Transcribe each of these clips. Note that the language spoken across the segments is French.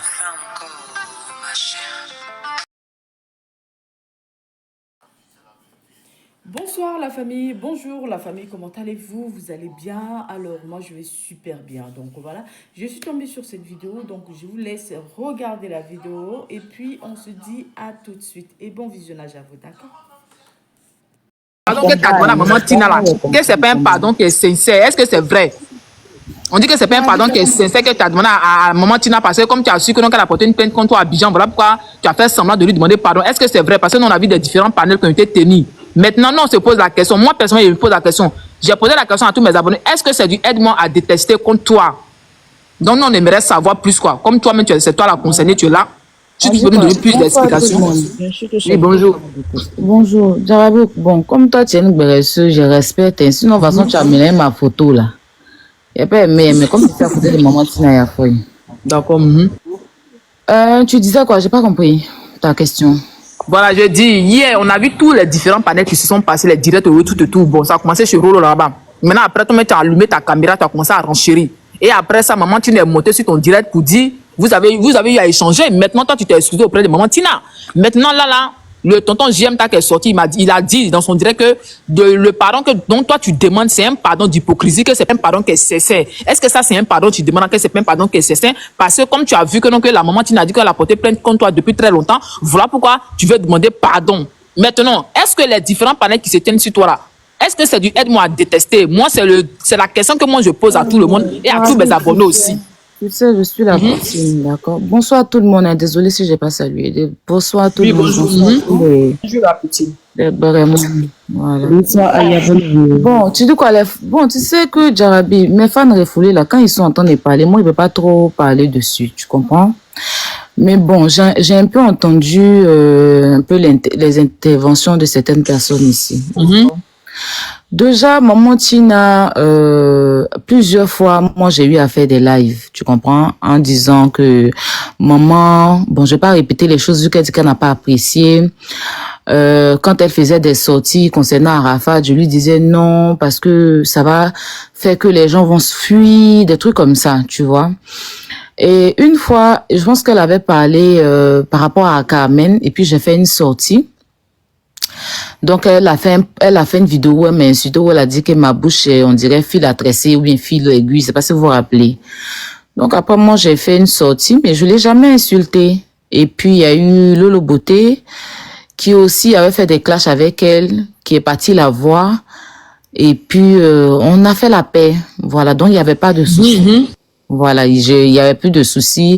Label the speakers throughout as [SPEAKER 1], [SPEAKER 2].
[SPEAKER 1] Franco, ma chère.
[SPEAKER 2] Bonsoir la famille, bonjour la famille, comment allez-vous? Vous allez bien? Alors moi je vais super bien, donc voilà, je suis tombée sur cette vidéo, donc je vous laisse regarder la vidéo et puis on se dit à tout de suite et bon visionnage à vous, d'accord?
[SPEAKER 3] Pardon que tu as demandé à maman Tina là, que c'est pas un pardon qui est sincère. Est-ce que c'est vrai? On dit que c'est pas un pardon qui est sincère que tu as demandé à maman Tina parce que comme tu as su que non qu'elle a porté une plainte contre toi à Abidjan, voilà pourquoi tu as fait semblant de lui demander pardon. Est-ce que c'est vrai? Parce que nous on a vu des différents panels qui ont été tenus. Maintenant, non, on se pose la question. Moi, personnellement, je me pose la question. J'ai posé la question à tous mes abonnés. Est-ce que c'est du aide-moi à détester contre toi? Donc, nous, on aimerait savoir plus quoi. Comme toi-même, c'est toi la concernée, tu es là. Si tu peux nous donner plus d'explications. Oui, bonjour.
[SPEAKER 4] Bonjour, Jarabi. Bon, comme toi, tu es une guérisseuse, je respecte. Sinon, de toute façon, tu as mis ma photo là. Il n'y a pas aimé, mais comme tu as posé le moment, tu n'as pas fait.
[SPEAKER 3] D'accord.
[SPEAKER 4] Tu disais quoi? J'ai pas compris ta question.
[SPEAKER 3] Voilà, je dis, hier, on a vu tous les différents panels qui se sont passés, les directs, tout. Bon, ça a commencé chez Rolo là-bas. Maintenant, après, tu as allumé ta caméra, tu as commencé à renchérir. Et après ça, maman, tu es monté sur ton direct pour dire, vous avez eu à échanger. Maintenant, toi, tu t'es excusé auprès de maman Tina. Maintenant, là, le tonton JM qui est sorti, il a dit dans son direct que le pardon dont toi tu demandes, c'est un pardon d'hypocrisie, que c'est un pardon qui est sincère. Est-ce que ça, c'est un pardon, tu demandes que c'est pas un pardon qui est sincère? Parce que comme tu as vu que, non, que la maman Tina a dit qu'elle a porté plainte contre toi depuis très longtemps, voilà pourquoi tu veux demander pardon. Maintenant, est-ce que les différents panels qui se tiennent sur toi là, est-ce que c'est du aide-moi à détester? Moi, c'est la question que moi je pose à tout le monde et à tous mes abonnés aussi.
[SPEAKER 4] Tu sais, je suis la personne, d'accord. Bonsoir tout le monde. Désolée si je n'ai pas salué. Bonsoir tout le monde.
[SPEAKER 3] Bonjour la petite.
[SPEAKER 4] Voilà. Bon, tu dis quoi? Bon, tu sais que Jarabi, mes fans refoulés là, quand ils sont en train de parler, moi, je ne peux pas trop parler dessus. Tu comprends? Mais bon, j'ai un peu entendu un peu les interventions de certaines personnes ici. Déjà, maman Tina, plusieurs fois, moi, j'ai eu à faire des lives, tu comprends, en disant que maman, bon, je vais pas répéter les choses vu qu'elle dit qu'elle n'a pas apprécié. Quand elle faisait des sorties concernant Arafat, je lui disais non, parce que ça va faire que les gens vont se fuir, des trucs comme ça, tu vois. Et une fois, je pense qu'elle avait parlé par rapport à Carmen, et puis j'ai fait une sortie. Donc, elle a fait une vidéo où elle m'a insulté, où elle a dit que ma bouche est, on dirait, fil à tresser ou bien fil aiguille. Je sais pas si vous vous rappelez. Donc, après, moi, j'ai fait une sortie, mais je l'ai jamais insultée. Et puis, il y a eu Lolo Beauté, qui aussi avait fait des clashs avec elle, qui est partie la voir. Et puis, on a fait la paix. Voilà. Donc, il n'y avait pas de soucis. Voilà, il y avait plus de soucis.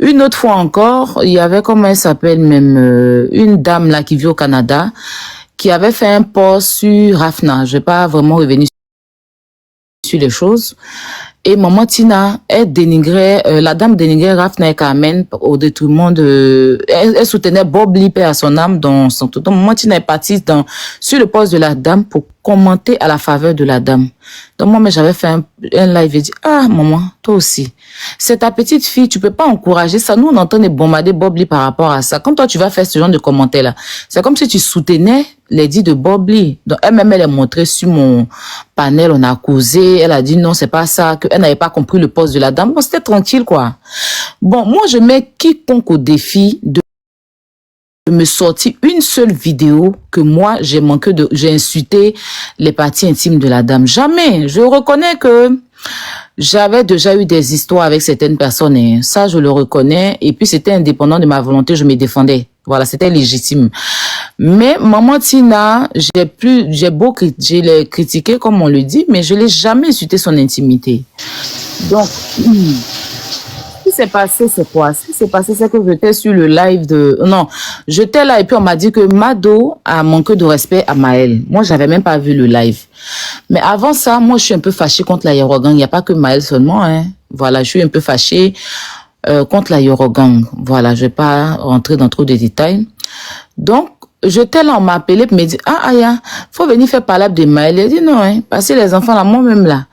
[SPEAKER 4] Une autre fois encore, il y avait, comment elle s'appelle même, une dame là qui vit au Canada, qui avait fait un post sur Rafna. Je vais pas vraiment revenir sur les choses. Et maman Tina, elle dénigrait, la dame dénigrait Rafna et Carmen au détriment de, elle soutenait Bob Lee, paix à son âme, dans son tout. Donc maman Tina est partie sur le poste de la dame pour commenter à la faveur de la dame. Donc moi, mais j'avais fait un live et dit, ah maman, toi aussi, c'est ta petite fille, tu peux pas encourager ça. Nous, on entend des bombarder Bob Lee par rapport à ça. Quand toi, tu vas faire ce genre de commentaires-là, c'est comme si tu soutenais les dits de Bob Lee. Donc elle-même, elle est montrée sur mon panel, on a causé, elle a dit non, c'est pas ça, qu'elle n'avait pas compris le poste de la dame. Bon, c'était tranquille, quoi. Bon, moi, je mets quiconque au défi de me sortir une seule vidéo que moi, j'ai insulté les parties intimes de la dame. Jamais. Je reconnais que j'avais déjà eu des histoires avec certaines personnes, et ça, je le reconnais. Et puis, c'était indépendant de ma volonté, je me défendais. Voilà, c'était légitime. Mais maman Tina, j'ai l'ai critiqué comme on le dit, mais je l'ai jamais insulté son intimité. Donc, ce qui s'est passé, c'est quoi? Ce qui s'est passé, c'est que j'étais sur le live j'étais là et puis on m'a dit que Mado a manqué de respect à Maël. Moi, j'avais même pas vu le live. Mais avant ça, moi, je suis un peu fâchée contre la Yorogang. Il n'y a pas que Maël seulement, hein. Voilà, je suis un peu fâchée contre la Yorogang. Voilà, je vais pas rentrer dans trop de détails. Donc, j'étais là, on m'a appelé pour me dire, ah, Aya, faut venir faire parler de Maël. Elle dit non, hein, passer les enfants là, moi-même là.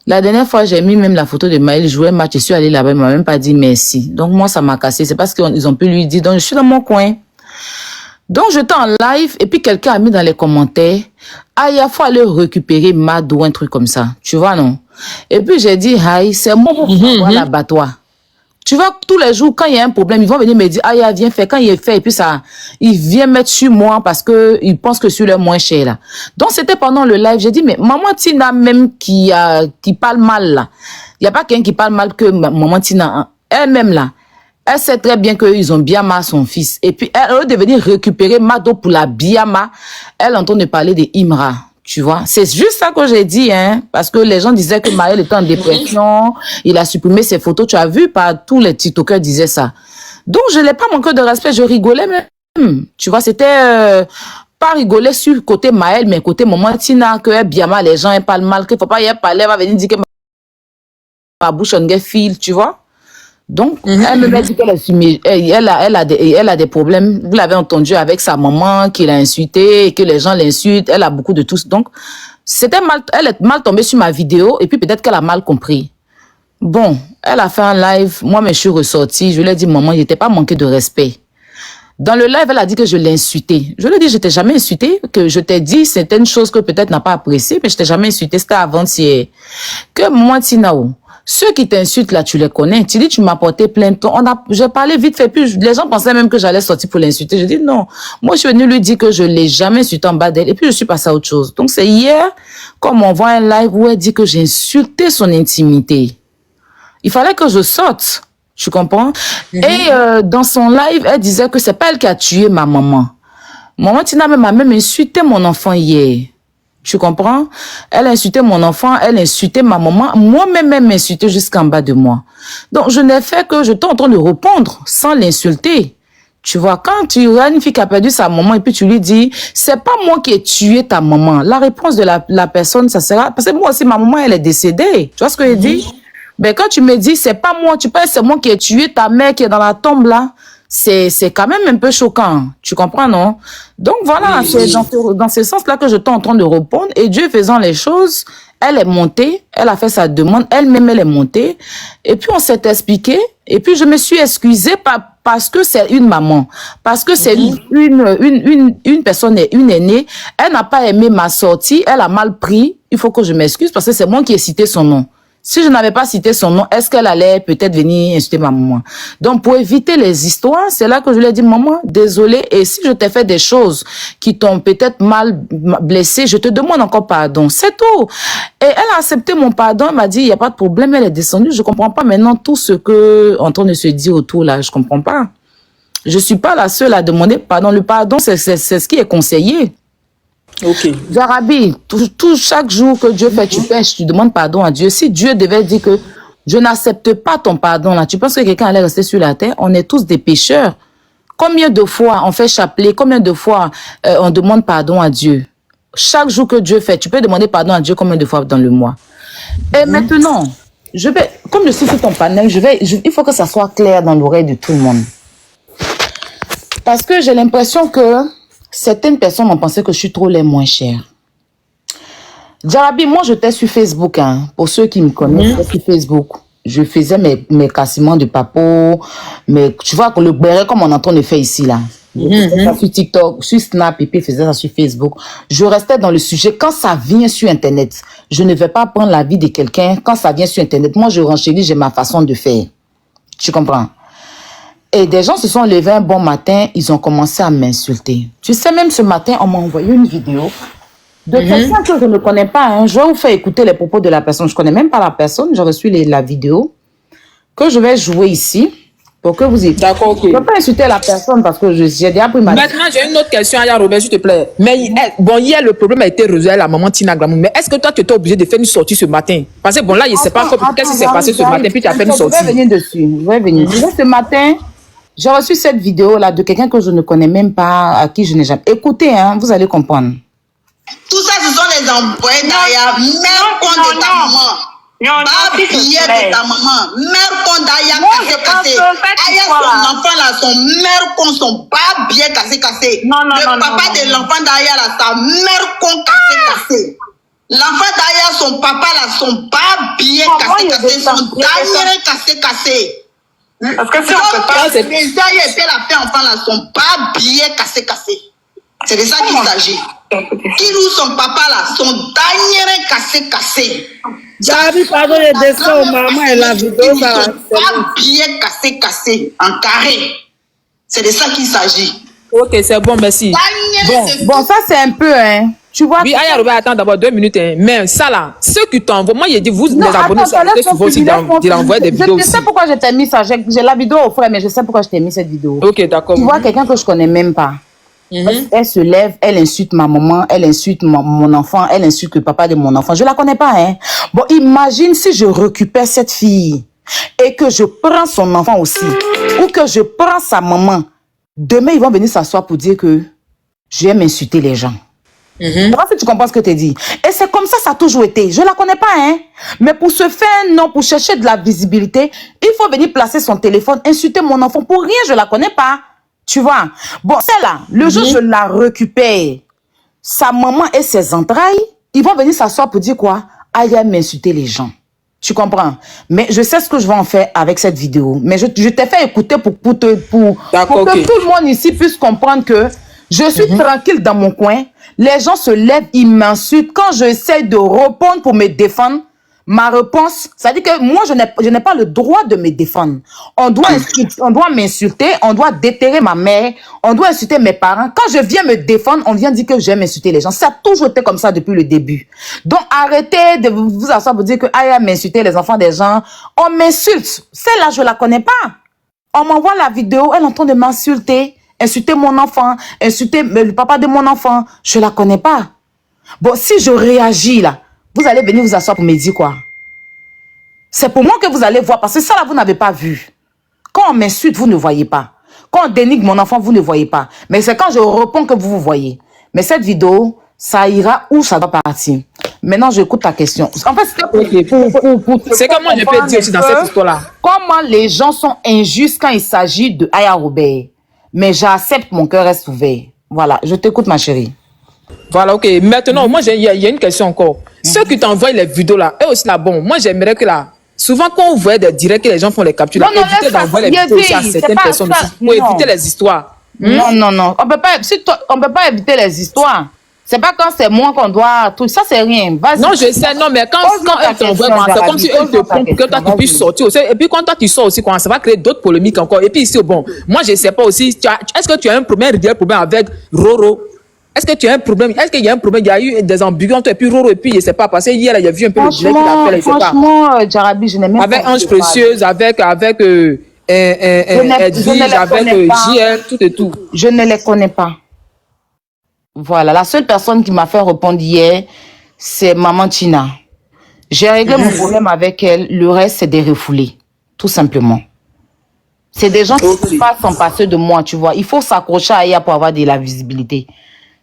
[SPEAKER 4] La dernière fois, j'ai mis même la photo de Maël jouer un match. Je suis allée là-bas, il m'a même pas dit merci. Donc, moi, ça m'a cassé. C'est parce qu'ils ont pu lui dire. Donc, je suis dans mon coin. Donc, j'étais en live et puis quelqu'un a mis dans les commentaires, ah, il faut aller récupérer Mad ou un truc comme ça. Tu vois, non? Et puis, j'ai dit, hi, c'est moi pour voir l'abattoir. Tu vois, tous les jours, quand il y a un problème, ils vont venir me dire, ah, viens faire, quand il fait, et puis ça, ils viennent mettre sur moi parce que ils pensent que je suis le moins cher, là. Donc, c'était pendant le live, j'ai dit, mais maman Tina, même qui parle mal, là. Il n'y a pas quelqu'un qui parle mal que maman Tina, hein. Elle-même, là. Elle sait très bien qu'ils ont Biama, son fils. Et puis, elle, au lieu de venir récupérer Mado pour la Biama, elle entend de parler de Imra. Tu vois, c'est juste ça que j'ai dit, hein, parce que les gens disaient que Maël était en dépression, il a supprimé ses photos, tu as vu, par tous les TikTokers disaient ça. Donc, je n'ai pas manqué de respect, je rigolais même. Tu vois, c'était pas rigoler sur côté Maël, mais côté maman Tina, que Biama, les gens, ils parlent mal, qu'il faut pas y parler, elle va venir dire que ma bouche en file, tu vois. Donc, elle me dit qu'elle a des problèmes. Vous l'avez entendu avec sa maman qui l'a insultée, que les gens l'insultent. Elle a beaucoup de tout. Donc, elle est mal tombée sur ma vidéo et puis peut-être qu'elle a mal compris. Bon, elle a fait un live. Moi, je suis ressortie. Je lui ai dit, maman, il n'était pas manqué de respect. Dans le live, elle a dit que je l'ai insultée. Je lui ai dit, je t'ai jamais insultée, que je t'ai dit certaines choses que peut-être n'a pas appréciées, mais je t'ai jamais insultée. C'était avant-hier. Que moi, Tinao. Ceux qui t'insultent là, tu les connais. Tu dis, tu m'as porté plainte. J'ai parlé vite fait, puis les gens pensaient même que j'allais sortir pour l'insulter. Je dis non. Moi, je suis venue lui dire que je l'ai jamais insulté en bas d'elle, et puis je suis passée à autre chose. Donc c'est hier, comme on voit un live où elle dit que j'ai insulté son intimité. Il fallait que je sorte. Tu comprends? Et dans son live, elle disait que c'est pas elle qui a tué ma maman. Maman Tina m'a même insulté mon enfant hier. Tu comprends? Elle a insulté mon enfant, elle a insulté ma maman. Moi-même, elle m'a insulté jusqu'en bas de moi. Donc, je n'ai fait que je suis en train de répondre sans l'insulter. Tu vois, quand tu as une fille qui a perdu sa maman et puis tu lui dis, c'est pas moi qui ai tué ta maman. La réponse de la personne, ça sera, parce que moi aussi, ma maman, elle est décédée. Tu vois ce que je dis? Ben, quand tu me dis, c'est pas moi, tu penses c'est moi qui ai tué ta mère qui est dans la tombe là. C'est quand même un peu choquant. Tu comprends, non? Donc voilà, c'est dans ce sens-là que je suis en train de répondre. Et Dieu faisant les choses, elle est montée, elle a fait sa demande, elle-même elle est montée. Et puis on s'est expliqué. Et puis je me suis excusée parce que c'est une maman, parce que c'est une personne, une aînée. Elle n'a pas aimé ma sortie, elle a mal pris. Il faut que je m'excuse parce que c'est moi qui ai cité son nom. Si je n'avais pas cité son nom, est-ce qu'elle allait peut-être venir insulter ma maman? Donc, pour éviter les histoires, c'est là que je lui ai dit, maman, désolée, et si je t'ai fait des choses qui t'ont peut-être mal blessée, je te demande encore pardon. C'est tout. Et elle a accepté mon pardon, elle m'a dit, il n'y a pas de problème, elle est descendue. Je comprends pas maintenant tout ce que en train de se dire autour là, je comprends pas. Je suis pas la seule à demander pardon. Le pardon, c'est ce qui est conseillé.
[SPEAKER 3] Ok.
[SPEAKER 4] Jarabi, chaque jour que Dieu fait, tu pêches, tu demandes pardon à Dieu. Si Dieu devait dire que je n'accepte pas ton pardon là, tu penses que quelqu'un allait rester sur la terre? On est tous des pécheurs. Combien de fois on fait chapelet? Combien de fois on demande pardon à Dieu? Chaque jour que Dieu fait, tu peux demander pardon à Dieu combien de fois dans le mois? Et maintenant, comme je suis sur ton panel, il faut que ça soit clair dans l'oreille de tout le monde. Parce que j'ai l'impression que certaines personnes ont pensé que je suis trop les moins chers. Jarabi, moi, j'étais sur Facebook, hein. Pour ceux qui me connaissent, j'étais sur Facebook. Je faisais mes cassements de papo, mais tu vois, le béret, comme on est en train de faire ici, là. Je faisais ça sur TikTok, sur Snap, et puis je faisais ça sur Facebook. Je restais dans le sujet. Quand ça vient sur Internet, je ne vais pas prendre l'avis de quelqu'un. Quand ça vient sur Internet, moi, je renchéris, j'ai ma façon de faire. Tu comprends? Et des gens se sont levés un bon matin, ils ont commencé à m'insulter. Tu sais, même ce matin, on m'a envoyé une vidéo de quelqu'un que je ne connais pas. Hein. Je vais vous faire écouter les propos de la personne. Je ne connais même pas la personne. J'ai reçu la vidéo que je vais jouer ici pour que vous écoutez.
[SPEAKER 3] D'accord, ok.
[SPEAKER 4] Je ne peux pas insulter la personne parce que j'ai déjà pris ma...
[SPEAKER 3] Maintenant, j'ai une autre question à Robert, s'il te plaît. Mais bon, hier, le problème a été résolu à la maman Tina Gramou. Mais est-ce que toi, tu étais obligé de faire une sortie ce matin? Parce que bon, là, je ne sais pas qu'est-ce qui s'est passé ce matin, puis tu as fait une sortie.
[SPEAKER 4] Je vais venir dessus. Je vais venir. Ce matin... J'ai reçu cette vidéo-là de quelqu'un que je ne connais même pas, à qui je n'ai jamais... Écoutez, hein, vous allez comprendre.
[SPEAKER 1] Tout ça, ce sont les envoyés derrière. Mère compte de ta maman. Bas billet de ta maman. Mère compte d'Aya cassé. Aya, son enfant là, son mère compte, son bas billet cassé. Le papa de l'enfant d'Aya là, sa mère compte cassé. L'enfant d'Aya, son papa là, son bas billet cassé. Son dernier cassé. Parce que si on peut pas, déjà, il était la fait enfant là, son pas billet cassé. C'est de ça qu'il s'agit. Qu'il ou son papa là, son dernier cassé.
[SPEAKER 5] J'arrive pardon, les dessins, maman et la vidéo, ça va.
[SPEAKER 1] Pas bien cassé, en carré. C'est de ça qu'il s'agit.
[SPEAKER 3] Ok, c'est bon, merci.
[SPEAKER 4] Bon, ça c'est un peu, hein. Tu vois.
[SPEAKER 3] Oui, Aya Robert, attends d'abord 2 minutes. Hein. Mais ça là, ceux qui t'envoient, moi, j'ai dit, vous, les abonnés, c'est souvent aussi d'envoyer des vidéos.
[SPEAKER 4] Je sais pourquoi je t'ai mis ça. J'ai la vidéo au frère, mais je sais pourquoi je t'ai mis cette vidéo.
[SPEAKER 3] Ok, d'accord.
[SPEAKER 4] Tu vois quelqu'un que je connais même pas. Elle se lève, elle insulte ma maman, elle insulte mon enfant, elle insulte le papa de mon enfant. Je la connais pas, hein. Bon, imagine si je récupère cette fille et que je prends son enfant aussi, ou que je prends sa maman. Demain, ils vont venir s'asseoir pour dire que je vais m'insulter les gens. Je sais pas si tu comprends ce que tu dis. Et c'est comme ça a toujours été. Je la connais pas, hein. Mais pour se faire un nom, pour chercher de la visibilité, il faut venir placer son téléphone, insulter mon enfant. Pour rien, je la connais pas. Tu vois. Bon, celle-là, le jour où je la récupère, sa maman et ses entrailles, ils vont venir s'asseoir pour dire quoi? Aïe, m'insulter les gens. Tu comprends? Mais je sais ce que je vais en faire avec cette vidéo. Mais je t'ai fait écouter pour que tout le monde ici puisse comprendre que je suis tranquille dans mon coin. Les gens se lèvent, ils m'insultent. Quand j'essaie de répondre pour me défendre, ma réponse, ça dit que moi, je n'ai pas le droit de me défendre. On doit m'insulter, on doit déterrer ma mère, on doit insulter mes parents. Quand je viens me défendre, on vient dire que j'aime insulter les gens. Ça a toujours été comme ça depuis le début. Donc, arrêtez de vous asseoir pour dire que Aya m'insulter les enfants des gens. On m'insulte. Celle-là, je la connais pas. On m'envoie la vidéo, elle est en train de m'insulter, insulter mon enfant, insulter le papa de mon enfant. Je la connais pas. Bon, si je réagis là, vous allez venir vous asseoir pour me dire quoi? C'est pour moi que vous allez voir, parce que ça là, vous n'avez pas vu. Quand on m'insulte, vous ne voyez pas. Quand on dénigre mon enfant, vous ne voyez pas. Mais c'est quand je réponds que vous voyez. Mais cette vidéo, ça ira où ça doit partir. Maintenant, j'écoute ta question. En fait,
[SPEAKER 3] c'est comme moi je peux dire aussi dans cette histoire-là.
[SPEAKER 4] Comment les gens sont injustes quand il s'agit de Aya Robert. Mais j'accepte, mon cœur reste ouvert. Voilà, je t'écoute, ma chérie.
[SPEAKER 3] Voilà, ok. Maintenant, moi, il y a une question encore. Ceux qui t'envoient les vidéos là, eux aussi là, bon, moi, j'aimerais que là, souvent quand on voit des directs que les gens font les captures, là, éviter d'envoyer les vidéos aussi à certaines personnes aussi, pour éviter les histoires.
[SPEAKER 4] Non. On peut pas éviter les histoires. C'est pas quand c'est moi qu'on doit tout ça, c'est rien.
[SPEAKER 3] Non, je sais, non, mais quand elles t'envoient, c'est comme si elles te font pour que toi tu puisses sortir aussi. Et puis quand toi tu sors aussi, ça va créer d'autres polémiques encore. Et puis ici, bon, moi je sais pas aussi, est-ce que tu as un problème avec Roro? Est-ce que tu as un problème? Est-ce qu'il y a un problème? Il y a eu des embrouilles entre et puis Roro et puis je sais pas, parce que hier il y a vu un peu le direct qu'il appelle, je sais pas.
[SPEAKER 4] Franchement, Jarabi, je n'ai même pas.
[SPEAKER 3] Avec Ange Précieuse, avec Edwige, avec JL, tout et tout.
[SPEAKER 4] Je ne les connais pas. Voilà, la seule personne qui m'a fait répondre hier, c'est Maman Tina. J'ai réglé mon problème avec elle, le reste c'est des refoulés, tout simplement. C'est des gens qui ne peuvent pas s'en passer de moi, tu vois. Il faut s'accrocher à ella pour avoir de la visibilité.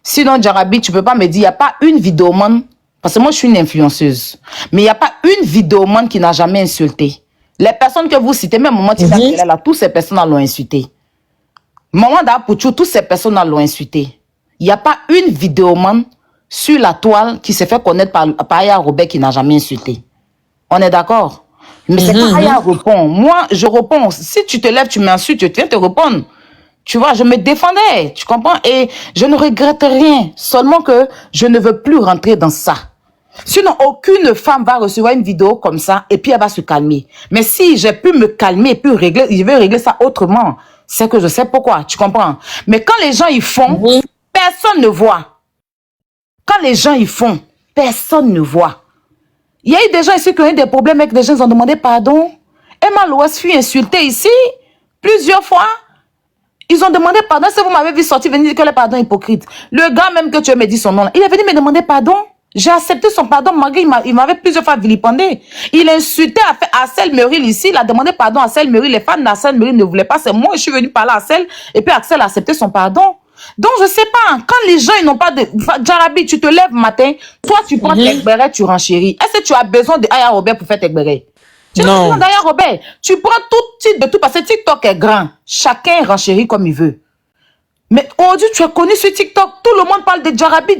[SPEAKER 4] Sinon, Jarabi, tu peux pas me dire, il n'y a pas une vidéoman, parce que moi je suis une influenceuse, mais il n'y a pas une vidéoman qui n'a jamais insulté. Les personnes que vous citez, même Maman Tina, là, toutes ces personnes l'ont insulté. Maman Dapouchou, toutes ces personnes l'ont insulté. Il n'y a pas une vidéoman sur la toile qui s'est fait connaître par Aya Robert qui n'a jamais insulté. On est d'accord? Mais c'est quand Aya répond. Moi, je réponds. Si tu te lèves, tu m'insultes, je viens te répondre. Tu vois, je me défendais. Tu comprends? Et je ne regrette rien. Seulement que je ne veux plus rentrer dans ça. Sinon, aucune femme va recevoir une vidéo comme ça et puis elle va se calmer. Mais si j'ai pu me calmer et puis régler, je vais régler ça autrement. C'est que je sais pourquoi. Tu comprends? Mais quand les gens y font... Personne ne voit. Quand les gens y font, personne ne voit. Il y a eu des gens ici qui ont eu des problèmes avec des gens qui ont demandé pardon. Emma Loas fut insultée ici plusieurs fois. Ils ont demandé pardon. Si vous m'avez vu sortir, venir dire que le pardon est hypocrite. Le gars même que tu me dit son nom, il est venu me demander pardon. J'ai accepté son pardon malgré il m'avait plusieurs fois vilipendé. Il insultait Axel Meril ici. Il a demandé pardon à Axel Meril. Les fans d'Axel Meril ne voulaient pas. C'est moi, je suis venu parler à Axel. Et puis Axel a accepté son pardon. Donc, je sais pas, quand les gens, ils n'ont pas de... Jarabi, tu te lèves matin, toi, tu prends tes gbérets, tu renchéris. Est-ce que tu as besoin de Aya Robert pour faire tes gbérets? Tu as besoin d'Aya Robert. Tu prends tout type de tout, parce que TikTok est grand. Chacun renchérit comme il veut. Mais aujourd'hui, tu es connu sur TikTok. Tout le monde parle de Jarabi.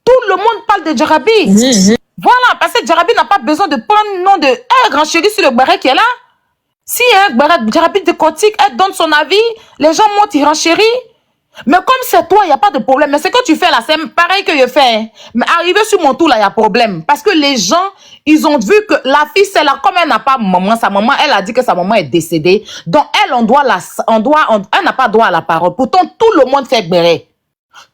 [SPEAKER 4] Tout le monde parle de Jarabi. Voilà, parce que Jarabi n'a pas besoin de prendre le nom de... Elle renchérit sur le gbéret qui est là. Si Jarabi décortique, elle donne son avis, les gens montent, ils renchérissent.
[SPEAKER 3] Mais comme c'est toi, il n'y a pas de problème. Mais ce que tu fais là, c'est pareil que je fais. Mais arrivé sur mon tour là, il y a problème. Parce que les gens, ils ont vu que la fille, c'est là, comme elle n'a pas maman, sa maman, elle a dit que sa maman est décédée. Donc elle, elle n'a pas droit à la parole. Pourtant, tout le monde fait béret.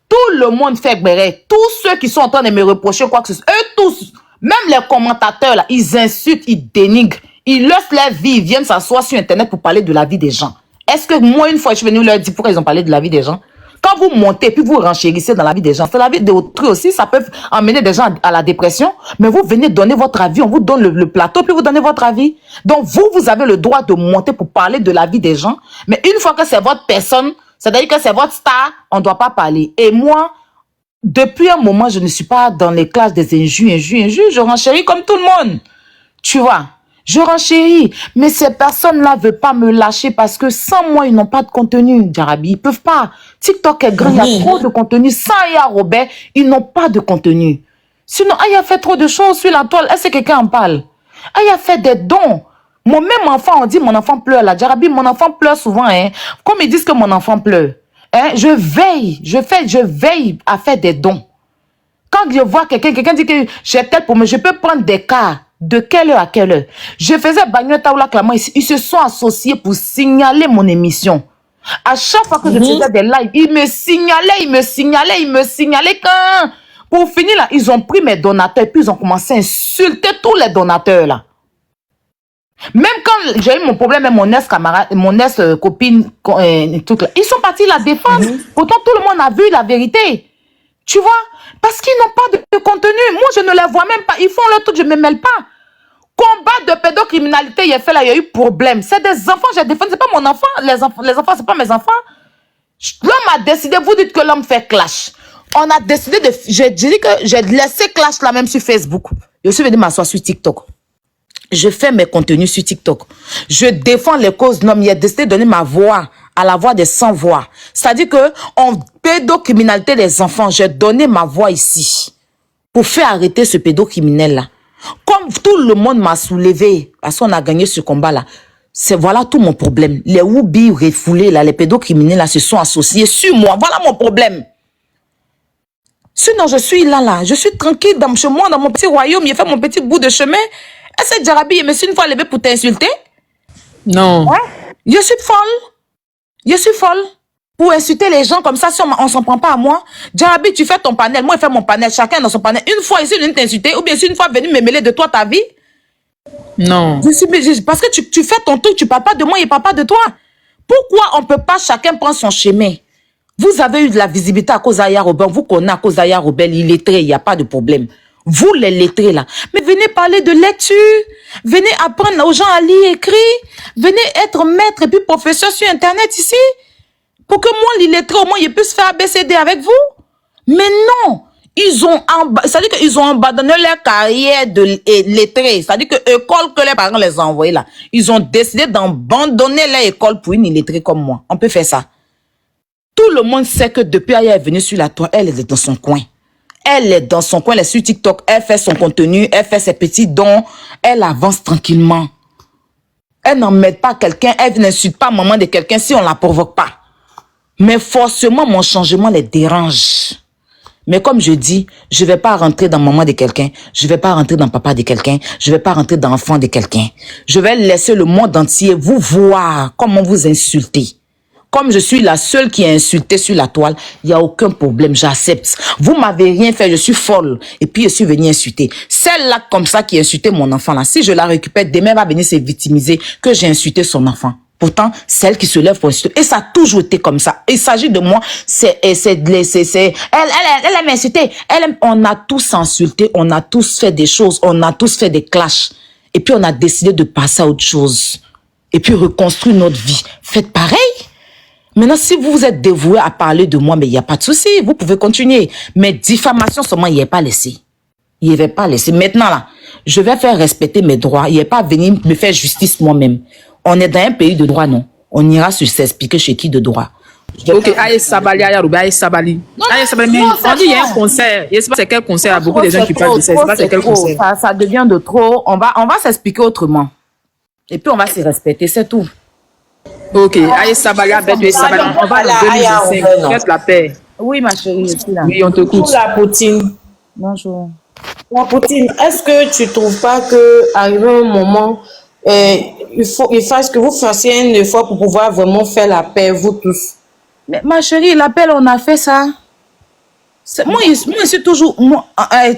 [SPEAKER 3] Tout le monde fait béret. Tous ceux qui sont en train de me reprocher quoi que ce soit, eux tous, même les commentateurs là, ils insultent, ils dénigrent. Ils laissent leur vie, ils viennent s'asseoir sur Internet pour parler de la vie des gens. Est-ce que moi, une fois, je suis venue leur dire pourquoi ils ont parlé de la vie des gens? Quand vous montez, puis vous renchérissez dans la vie des gens, c'est la vie d'autrui aussi, ça peut emmener des gens à la dépression, mais vous venez donner votre avis, on vous donne le plateau, puis vous donnez votre avis. Donc, vous avez le droit de monter pour parler de la vie des gens, mais une fois que c'est votre personne, c'est-à-dire que c'est votre star, on ne doit pas parler. Et moi, depuis un moment, je ne suis pas dans les classes des injures, je renchéris comme tout le monde. Tu vois? Je renchéris, mais ces personnes-là ne veulent pas me lâcher parce que sans moi, ils n'ont pas de contenu, Jarabi. Ils peuvent pas. TikTok est grand, il y a trop de contenu. Sans Aya Robert, ils n'ont pas de contenu. Sinon, Aya fait trop de choses sur la toile. Est-ce que quelqu'un en parle? Aya fait des dons. Mon même enfant, on dit mon enfant pleure là. Jarabi, mon enfant pleure souvent. Hein. Comme ils disent que mon enfant pleure. Hein, je veille à faire des dons. Quand je vois quelqu'un dit que j'ai tel pour moi, je peux prendre des cas. De quelle heure à quelle heure? Je faisais Bagno Taoula Clairement ici. Ils se sont associés pour signaler mon émission. À chaque fois que je faisais des lives, ils me signalaient quand... Pour finir là, ils ont pris mes donateurs puis ils ont commencé à insulter tous les donateurs là. Même quand j'ai eu mon problème avec mon ex-camarade, mon ex-copine, tout là, ils sont partis la défendre. Pourtant, tout le monde a vu la vérité. Tu vois? Parce qu'ils n'ont pas de contenu. Moi, je ne les vois même pas. Ils font leur truc, je ne me mêle pas. Combat de pédocriminalité, il y a fait là, il y a eu problème. C'est des enfants, j'ai défendu. Ce n'est pas mon enfant. Les enfants, ce n'est pas mes enfants. L'homme a décidé, vous dites que l'homme fait clash. On a décidé de... J'ai dit que j'ai laissé clash là même sur Facebook. Je suis venu m'asseoir sur TikTok. Je fais mes contenus sur TikTok. Je défends les causes de l'homme. Il a décidé de donner ma voix à la voix des sans-voix. C'est-à-dire que en pédocriminalité des enfants, j'ai donné ma voix ici pour faire arrêter ce pédocriminel-là. Comme tout le monde m'a soulevé, parce qu'on a gagné ce combat-là, c'est voilà tout mon problème. Les Woubi refoulés, là, les pédocriminels là, se sont associés sur moi. Voilà mon problème. Sinon, je suis là, je suis tranquille chez moi, dans mon petit royaume, j'ai fait mon petit bout de chemin. Est-ce que Jarabi, je me suis une fois levé pour t'insulter?
[SPEAKER 4] Non.
[SPEAKER 3] Ouais? Je suis folle. Je suis folle. Pour insulter les gens comme ça, si on ne s'en prend pas à moi. Jarabi, tu fais ton panel, moi je fais mon panel, chacun dans son panel. Une fois ici, venu t'insulter, ou bien si une fois venu me mêler de toi, ta vie.
[SPEAKER 4] Non.
[SPEAKER 3] Parce que tu fais ton truc, tu ne parles pas de moi, il ne parle pas de toi. Pourquoi on ne peut pas chacun prendre son chemin? Vous avez eu de la visibilité à cause d'Aya Robert, vous connaissez à cause d'Aya Robert, il est lettré, il n'y a pas de problème. Vous les lettrés là, mais venez parler de lecture, venez apprendre aux gens à lire, écrire, venez être maître et puis professeur sur Internet ici, pour que moi, les lettrés, au moins, ils puissent faire ABCD avec vous. Mais non, c'est-à-dire qu'ils ont abandonné leur carrière de lettrés, c'est-à-dire que l'école que les parents les ont envoyés là, ils ont décidé d'abandonner leur école pour une illettrée comme moi. On peut faire ça. Tout le monde sait que depuis qu'elle est venue sur la toile, elle est dans son coin. Elle est dans son coin, elle est sur TikTok, elle fait son contenu, elle fait ses petits dons, elle avance tranquillement. Elle n'emmène pas quelqu'un, elle n'insulte pas maman de quelqu'un si on ne la provoque pas. Mais forcément, mon changement les dérange. Mais comme je dis, je ne vais pas rentrer dans maman de quelqu'un, je ne vais pas rentrer dans papa de quelqu'un, je ne vais pas rentrer dans l'enfant de quelqu'un. Je vais laisser le monde entier vous voir comment vous insultez. Comme je suis la seule qui est insultée sur la toile, il n'y a aucun problème, j'accepte. Vous m'avez rien fait, je suis folle. Et puis je suis venue insulter. Celle-là comme ça qui a insulté mon enfant là, si je la récupère, demain elle va venir se victimiser que j'ai insulté son enfant. Pourtant, c'est elle qui se lève pour insulter. Et ça a toujours été comme ça. Il s'agit de moi, elle m'a insulté. On a tous insulté, on a tous fait des choses, on a tous fait des clashs. Et puis on a décidé de passer à autre chose. Et puis reconstruire notre vie. Faites pareil. Maintenant, si vous êtes dévoué à parler de moi, mais il n'y a pas de souci, vous pouvez continuer. Mais diffamation seulement, il n'y a pas laissé. Il n'y avait pas laissé. Maintenant, là, je vais faire respecter mes droits. Il n'y a pas venir me faire justice moi-même. On est dans un pays de droit, non? On ira se s'expliquer chez qui de droit. Ok, Aïe Sabali, Aïe Rouba, Aïe Sabali. Aïe Sabali, on dit il y a un concert. Je ne sais pas c'est quel concert, il y a beaucoup de gens qui parlent de ça. Je ne sais pas c'est quel concert.
[SPEAKER 4] Ça devient de trop. On va s'expliquer autrement. Et puis on va se respecter, c'est tout.
[SPEAKER 3] Ok, aïe, ça va, on va en 2025. Faites la paix.
[SPEAKER 4] Oui, ma chérie, je suis là.
[SPEAKER 3] Oui, on te
[SPEAKER 5] Pour
[SPEAKER 3] coûte.
[SPEAKER 5] la Poutine.
[SPEAKER 4] Bonjour.
[SPEAKER 5] La Poutine, est-ce que tu trouves pas que arrivé un moment, il fasse que vous fassiez un effort pour pouvoir vraiment faire la paix, vous tous?
[SPEAKER 4] Mais ma chérie, l'appel, on a fait ça. Moi, je suis toujours...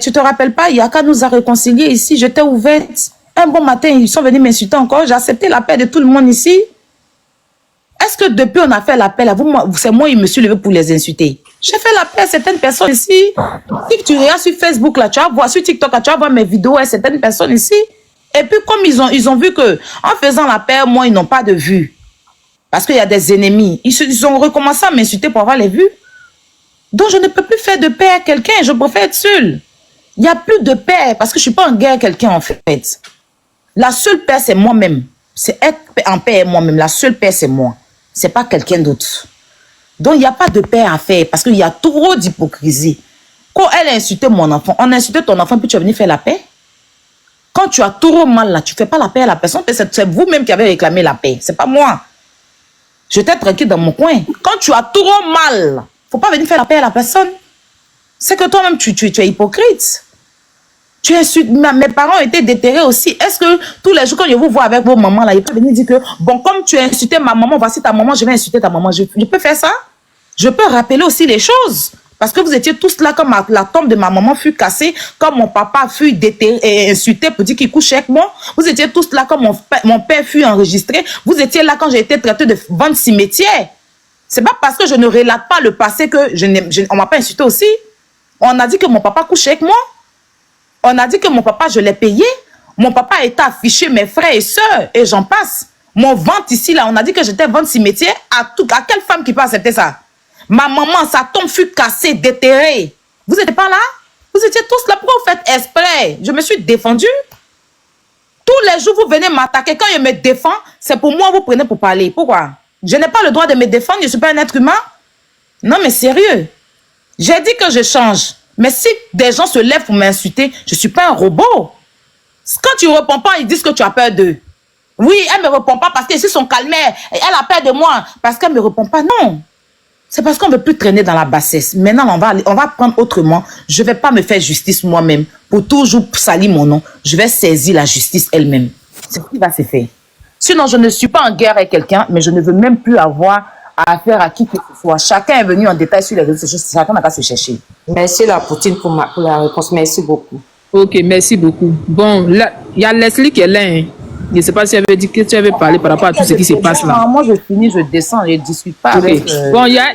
[SPEAKER 4] tu te rappelles pas, Yaka nous a réconciliés ici. J'étais ouverte. Un bon matin, ils sont venus m'insulter encore. J'ai accepté l'appel de tout le monde ici. Est-ce que depuis on a fait l'appel à vous, c'est moi, il me suis levé pour les insulter? J'ai fait l'appel à certaines personnes ici. Si tu regardes sur Facebook, là, tu vas voir, sur TikTok, là, tu vas voir mes vidéos à certaines personnes ici. Et puis, comme ils ont vu que en faisant l'appel, moi, ils n'ont pas de vues. Parce qu'il y a des ennemis. Ils ont recommencé à m'insulter pour avoir les vues. Donc, je ne peux plus faire de paix à quelqu'un. Je préfère être seule. Il n'y a plus de paix parce que je ne suis pas en guerre avec quelqu'un, en fait. La seule paix, c'est moi-même. C'est être en paix avec moi-même. La seule paix, c'est moi. Ce n'est pas quelqu'un d'autre. Donc, il n'y a pas de paix à faire parce qu'il y a trop d'hypocrisie. Quand elle a insulté mon enfant, on a insulté ton enfant, puis tu es venu faire la paix. Quand tu as trop mal, là, tu ne fais pas la paix à la personne. C'est vous-même qui avez réclamé la paix. Ce n'est pas moi. J'étais tranquille dans mon coin. Quand tu as trop mal, il ne faut pas venir faire la paix à la personne. C'est que toi-même, tu es hypocrite. Tu insultes. Mes parents ont été déterrés aussi. Est-ce que tous les jours, quand je vous vois avec vos mamans, là, ils peuvent venir dire que, bon, comme tu as insulté ma maman, voici ta maman, je vais insulter ta maman. Je peux faire ça? Je peux rappeler aussi les choses. Parce que vous étiez tous là, comme la tombe de ma maman fut cassée, comme mon papa fut déterré, insulté pour dire qu'il couchait avec moi. Vous étiez tous là, comme mon père fut enregistré. Vous étiez là quand j'ai été traité de vente cimetière. C'est pas parce que je ne relate pas le passé que on m'a pas insulté aussi. On a dit que mon papa couchait avec moi. On a dit que mon papa, je l'ai payé. Mon papa a été affiché, mes frères et sœurs, et j'en passe. Mon ventre ici, là, on a dit que j'étais vente cimetière. À quelle femme qui peut accepter ça? Ma maman, sa tombe fut cassée, déterrée. Vous n'étiez pas là? Vous étiez tous là. Pourquoi vous faites exprès? Je me suis défendue. Tous les jours, vous venez m'attaquer. Quand je me défends, c'est pour moi, vous prenez pour parler. Pourquoi? Je n'ai pas le droit de me défendre. Je ne suis pas un être humain. Non, mais sérieux. J'ai dit que je change. Mais si des gens se lèvent pour m'insulter, je ne suis pas un robot. Quand tu ne réponds pas, ils disent que tu as peur d'eux. Oui, elle ne me répond pas parce que c'est son calmaire. Elle a peur de moi parce qu'elle ne me répond pas. Non. C'est parce qu'on ne veut plus traîner dans la bassesse. Maintenant, on va prendre autrement. Je ne vais pas me faire justice moi-même pour toujours salir mon nom. Je vais saisir la justice elle-même. C'est ce qui va se faire. Sinon, je ne suis pas en guerre avec quelqu'un, mais je ne veux même plus avoir affaire à qui que ce soit. Chacun est venu en détail sur les réseaux sociaux. Chacun n'a qu'à se chercher.
[SPEAKER 5] Merci la Poutine pour la réponse. Merci beaucoup.
[SPEAKER 3] Ok, merci beaucoup. Bon, là, il y a Leslie qui est là. Hein. Je ne sais pas si elle veut dire que tu avais parlé par rapport à tout ce qui se passe là.
[SPEAKER 4] Moi, je finis, je descends, je ne discute pas avec...
[SPEAKER 3] Bon, il y a...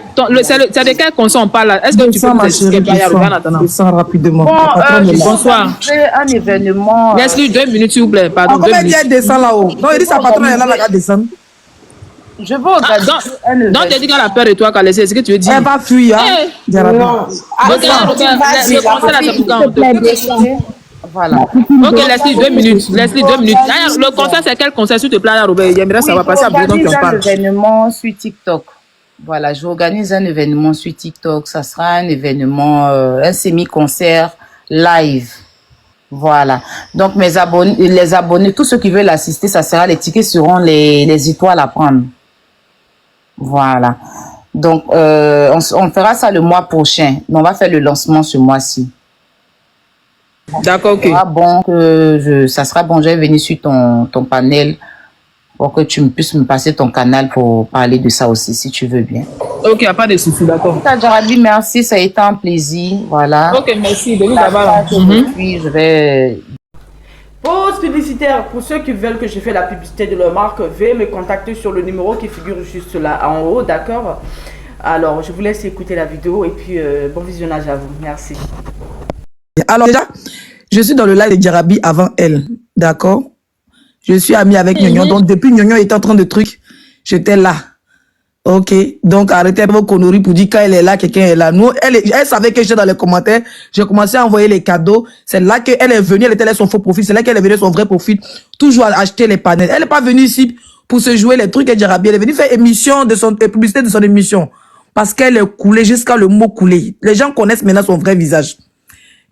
[SPEAKER 3] C'est de quel conseil on parle là? Est-ce que tu peux me expliquer en attendant?
[SPEAKER 6] Descends rapidement.
[SPEAKER 4] Bon,
[SPEAKER 3] bonsoir.
[SPEAKER 4] C'est un événement...
[SPEAKER 3] Laisse-lui 2 minutes, s'il vous plaît. Pardon, 2 minutes.
[SPEAKER 6] Elle descend là-haut. Donc, il dit sa patronne est là, elle va descendre.
[SPEAKER 4] Je veux organiser un événement.
[SPEAKER 3] Donc, tu as dit qu'elle a peur de toi, qu'elle essaie. Est-ce que tu veux dire?
[SPEAKER 6] Elle va fuir.
[SPEAKER 5] Non.
[SPEAKER 4] Voilà.
[SPEAKER 3] Ok, laisse-lui 2 minutes. Laisse-lui 2 minutes. Le conseil, c'est quel conseil, s'il te plaît, Robert? J'aimerais savoir passer à Bruno qui en parle.
[SPEAKER 4] J'organise un événement sur TikTok. Voilà, j'organise un événement sur TikTok. Ça sera un événement, un semi-concert live. Voilà. Donc, les abonnés, tous ceux qui veulent assister, ça sera, les tickets seront les étoiles à prendre. Voilà. Donc, on fera ça le mois prochain. On va faire le lancement ce mois-ci.
[SPEAKER 3] D'accord, ok.
[SPEAKER 4] Ça sera bon, je vais venir sur ton panel pour que tu puisses me passer ton canal pour parler de ça aussi, si tu veux bien.
[SPEAKER 3] Ok, il n'y a pas de souci, d'accord.
[SPEAKER 4] Jarabi, merci, ça a été un plaisir. Voilà.
[SPEAKER 3] Ok, merci. Denis d'abord.
[SPEAKER 4] Puis je vais...
[SPEAKER 2] Pause publicitaire. Pour ceux qui veulent que je fasse la publicité de leur marque, veuillez me contacter sur le numéro qui figure juste là en haut, d'accord? Alors, je vous laisse écouter la vidéo et puis bon visionnage à vous. Merci.
[SPEAKER 6] Alors déjà, je suis dans le live de Jarabi avant elle, d'accord? Je suis amie avec Nyonyon, donc depuis Nyonyon était en train de trucs, j'étais là. Ok, donc arrêtez vos conneries pour dire quand elle est là, quelqu'un est là. Nous, elle savait que j'étais dans les commentaires, j'ai commencé à envoyer les cadeaux, c'est là qu'elle est venue, elle était là son faux profil, c'est là qu'elle est venue son vrai profil, toujours à acheter les panels. Elle n'est pas venue ici pour se jouer les trucs de Jarabi, elle est venue faire publicité de son émission, parce qu'elle est coulée jusqu'à le mot coulé. Les gens connaissent maintenant son vrai visage.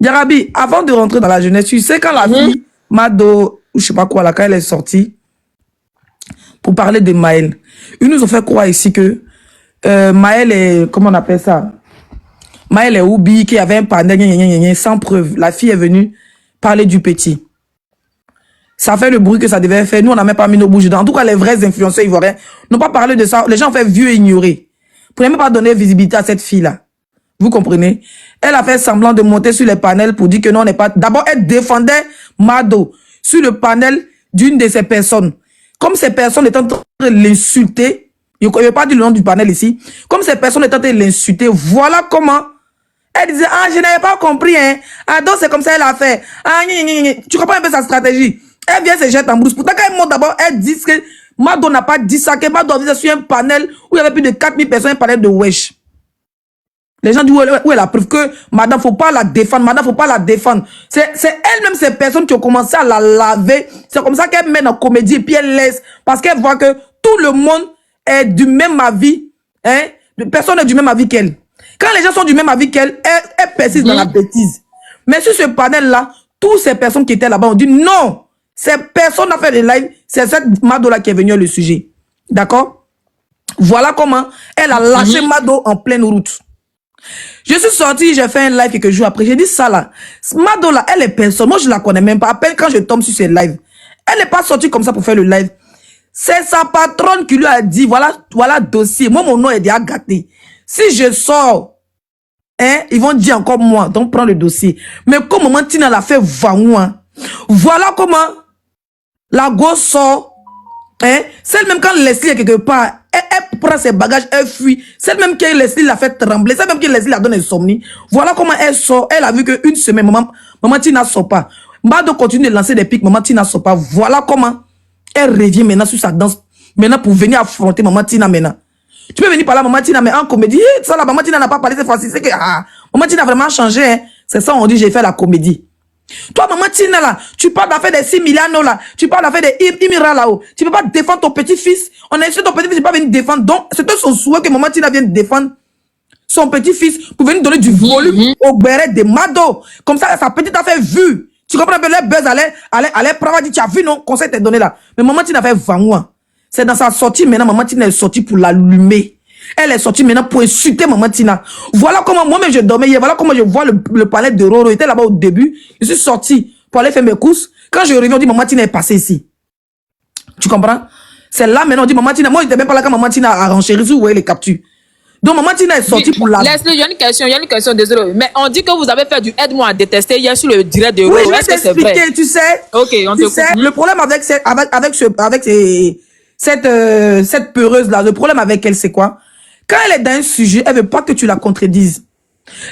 [SPEAKER 6] Jarabi, avant de rentrer dans la jeunesse, tu sais quand la fille Mado, ou je sais pas quoi, là, quand elle est sortie, pour parler de Maël. Ils nous ont fait croire ici que Maël est, comment on appelle ça? Maël est oublié qu'il y avait un panel, sans preuve. La fille est venue parler du petit. Ça fait le bruit que ça devait faire. Nous, on n'a même pas mis nos bouches dedans. En tout cas, les vrais influenceurs ivoiriens n'ont pas parlé de ça. Les gens ont fait vieux et ignoré. Pour ne même pas donner visibilité à cette fille-là. Vous comprenez? Elle a fait semblant de monter sur les panels pour dire que non, on n'est pas... D'abord, elle défendait Mado sur le panel d'une de ces personnes. Comme ces personnes étaient en train de l'insulter, je ne vais pas dire le nom du panel ici, comme ces personnes étaient en train de l'insulter, voilà comment elle disait, ah, je n'avais pas compris, hein. Ah, donc c'est comme ça elle a fait. Ah, tu comprends un peu sa stratégie? Elle vient se jeter en brousse. Pourtant, quand elle monte d'abord, elle dit que Mado n'a pas dit ça, que Mado avait sur un panel où il y avait plus de 4000 personnes, un panel de wesh. Les gens disent, où est la preuve que madame, faut pas la défendre, madame, faut pas la défendre. C'est elle-même, ces personnes qui ont commencé à la laver. C'est comme ça qu'elle mène en comédie et puis elle laisse. Parce qu'elle voit que tout le monde est du même avis. Hein? Personne n'est du même avis qu'elle. Quand les gens sont du même avis qu'elle, elle persiste dans la bêtise. Mais sur ce panel-là, toutes ces personnes qui étaient là-bas ont dit non. Ces personnes ont fait des lives. C'est cette Mado-là qui est venue le sujet. D'accord? Voilà comment elle a lâché Mado en pleine route. Je suis sorti, j'ai fait un live quelques jours après. J'ai dit ça là. Mado là, elle est personne. Moi, je la connais même pas. À peine quand je tombe sur ses lives. Elle n'est pas sortie comme ça pour faire le live. C'est sa patronne qui lui a dit, voilà dossier. Moi, mon nom est déjà gâté. Si je sors, hein, ils vont dire encore moi. Donc, prends le dossier. Mais comme maman Tina l'a fait vaou, hein. Voilà comment la gosse sort. Hein? Celle même quand Leslie est quelque part, elle prend ses bagages, elle fuit. Celle même qui Leslie l'a fait trembler, celle même qui Leslie la donne insomnie. Voilà comment elle sort. Elle a vu qu'une semaine, maman Tina sort pas. Mado continue de lancer des pics, maman Tina sort pas. Voilà comment elle revient maintenant sur sa danse. Maintenant pour venir affronter maman Tina maintenant. Tu peux venir par là, maman Tina, mais en comédie, ça là, maman Tina n'a pas parlé cette fois-ci. C'est que, maman Tina a vraiment changé, hein. C'est ça, on dit, j'ai fait la comédie. Toi, maman Tina, là, tu parles d'affaires des 6 milliards, là. Tu parles d'affaires des Imira, là-haut. Tu peux pas défendre ton petit-fils. On a essayé ton petit-fils, il pas venir défendre. Donc, c'était son souhait que maman Tina vienne défendre son petit-fils pour venir donner du volume au béret de Mado. Comme ça, sa petite a fait vue. Tu comprends un peu, les buzz allait prendre, dit, tu as vu, non, conseil t'est donné là. Mais maman Tina a fait vangoua. C'est dans sa sortie, maintenant, maman Tina est sortie pour l'allumer. Elle est sortie maintenant pour insulter maman Tina. Voilà comment moi-même je dormais hier. Voilà comment je vois le palais de Roro. Il était là-bas au début. Je suis sorti pour aller faire mes courses. Quand je reviens, on dit maman Tina est passée ici. Tu comprends? C'est là maintenant, on dit maman Tina. Moi, je n'étais même pas là quand maman Tina a renchéri. Vous voyez les captures. Donc maman Tina est sortie pour la...
[SPEAKER 3] Leslie, il y a une question, désolé. Mais on dit que vous avez fait du aide-moi à détester hier sur le direct de Roro.
[SPEAKER 6] Oui, je vais t'expliquer, tu sais.
[SPEAKER 3] Ok, on te
[SPEAKER 6] sais, le problème avec cette peureuse-là, le problème avec elle, c'est quoi? Quand elle est dans un sujet, elle veut pas que tu la contredises.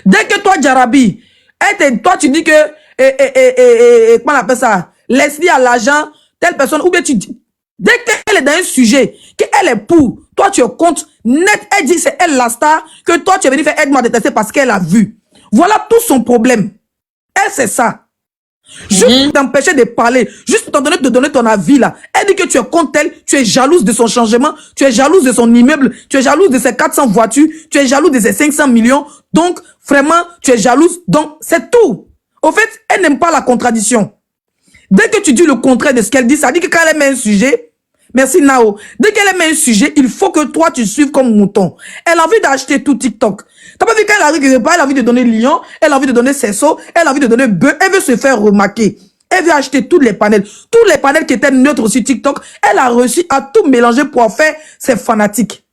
[SPEAKER 6] Dès que toi, Jarabi, toi, tu dis que, comment on appelle ça? Leslie a l'argent, telle personne, ou bien tu dis, dès qu'elle est dans un sujet, qu'elle est pour, toi, tu es contre, net, elle dit c'est elle la star, que toi, tu es venu faire aide-moi à détester parce qu'elle a vu. Voilà tout son problème. Elle, c'est ça. Juste t'empêcher de parler, juste pour te donner ton avis là. Elle dit que tu es contre elle, tu es jalouse de son changement, tu es jalouse de son immeuble, tu es jalouse de ses 400 voitures, tu es jalouse de ses 500 millions. Donc, vraiment, tu es jalouse. Donc, c'est tout. Au fait, elle n'aime pas la contradiction. Dès que tu dis le contraire de ce qu'elle dit, ça dit que quand elle met un sujet, merci Nao, dès qu'elle met un sujet, il faut que toi tu suives comme mouton. Elle a envie d'acheter tout TikTok. T'as pas vu quand elle arrive quelque part, elle a envie de donner lion, elle a envie de donner Cesso, elle a envie de donner bœuf, elle veut se faire remarquer. Elle veut acheter tous les panels. Tous les panels qui étaient neutres sur TikTok, elle a réussi à tout mélanger pour en faire ses fanatiques.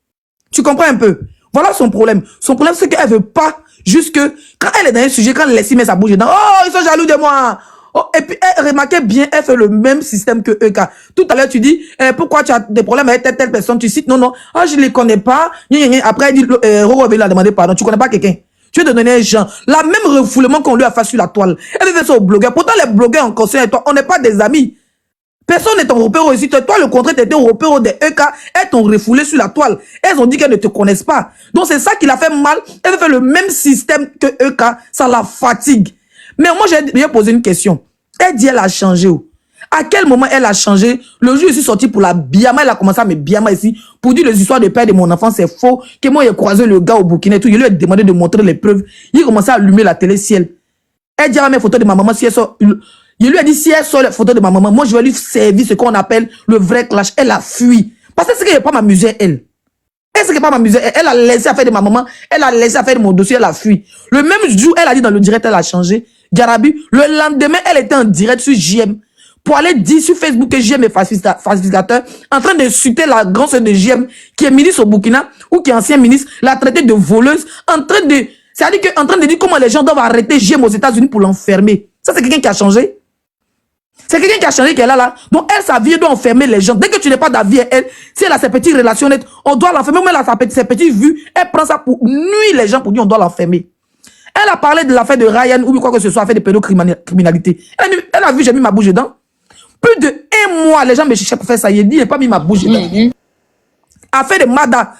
[SPEAKER 6] Tu comprends un peu? Voilà son problème. Son problème, c'est qu'elle veut pas, juste que, quand elle est dans un sujet, quand elle laisse mettre sa bouche dedans, oh, ils sont jaloux de moi. Oh, et puis, elle remarquait bien, elle fait le même système que EK. Tout à l'heure, tu dis, pourquoi tu as des problèmes avec telle personne, tu cites, non, ah, je les connais pas. Après, elle dit, Roro lui a demandé pardon, tu connais pas quelqu'un. Tu veux te donner un genre. La même refoulement qu'on lui a fait sur la toile. Elle fait ça aux blogueurs. Pourtant, les blogueurs en conseil et toi, on n'est pas des amis. Personne n'est ton repère ici. Toi, le contraire, t'étais au repère des EK. Elles t'ont refoulé sur la toile. Elles ont dit qu'elles ne te connaissent pas. Donc, c'est ça qui l'a fait mal. Elle fait le même système que EK. Ça la fatigue. Mais moi, j'ai posé une question. Elle dit elle a changé. À quel moment elle a changé? Le jour où je suis sorti pour la Biama, elle a commencé à me Biama ici pour dire les histoires de père de mon enfant, c'est faux. Que moi, j'ai croisé le gars au Burkina et tout. Je lui ai demandé de montrer les preuves. Il a commencé à allumer la télé ciel. Elle dit à mes photos de ma maman si elle sort. Je lui ai dit si elle sort les photos de ma maman, moi je vais lui servir ce qu'on appelle le vrai clash. Elle a fui. Parce que c'est qu'elle n'est pas m'amuser, elle. Est-ce qu'elle pas m'amuser? Elle a laissé faire de ma maman, elle a laissé faire de mon dossier, elle a fui. Le même jour, elle a dit dans le direct, elle a changé. Jarabi, le lendemain, elle était en direct sur JM. Pour aller dire sur Facebook que JM est facilitateur, en train d'insulter la grande sœur de JM, qui est ministre au Burkina, ou qui est ancien ministre, la traiter de voleuse, en train de, c'est-à-dire qu'en train de dire comment les gens doivent arrêter JM aux États-Unis pour l'enfermer. Ça, c'est quelqu'un qui a changé. C'est quelqu'un qui a changé, qui est là. Donc, elle, sa vie, elle doit enfermer les gens. Dès que tu n'es pas d'avis, elle, si elle a ses petites relations nettes, on doit l'enfermer. Même elle a ses petites vues, elle prend ça pour nuire les gens, pour dire on doit l'enfermer. Elle a parlé de l'affaire de Ryan, ou quoi que ce soit, affaire de pédocriminalité. Elle a vu, j'ai mis ma bouche dedans. Plus de 1 mois, les gens me cherchaient pour faire ça. Il dit, j'ai pas mis ma bouche dedans. Affaire de Mada.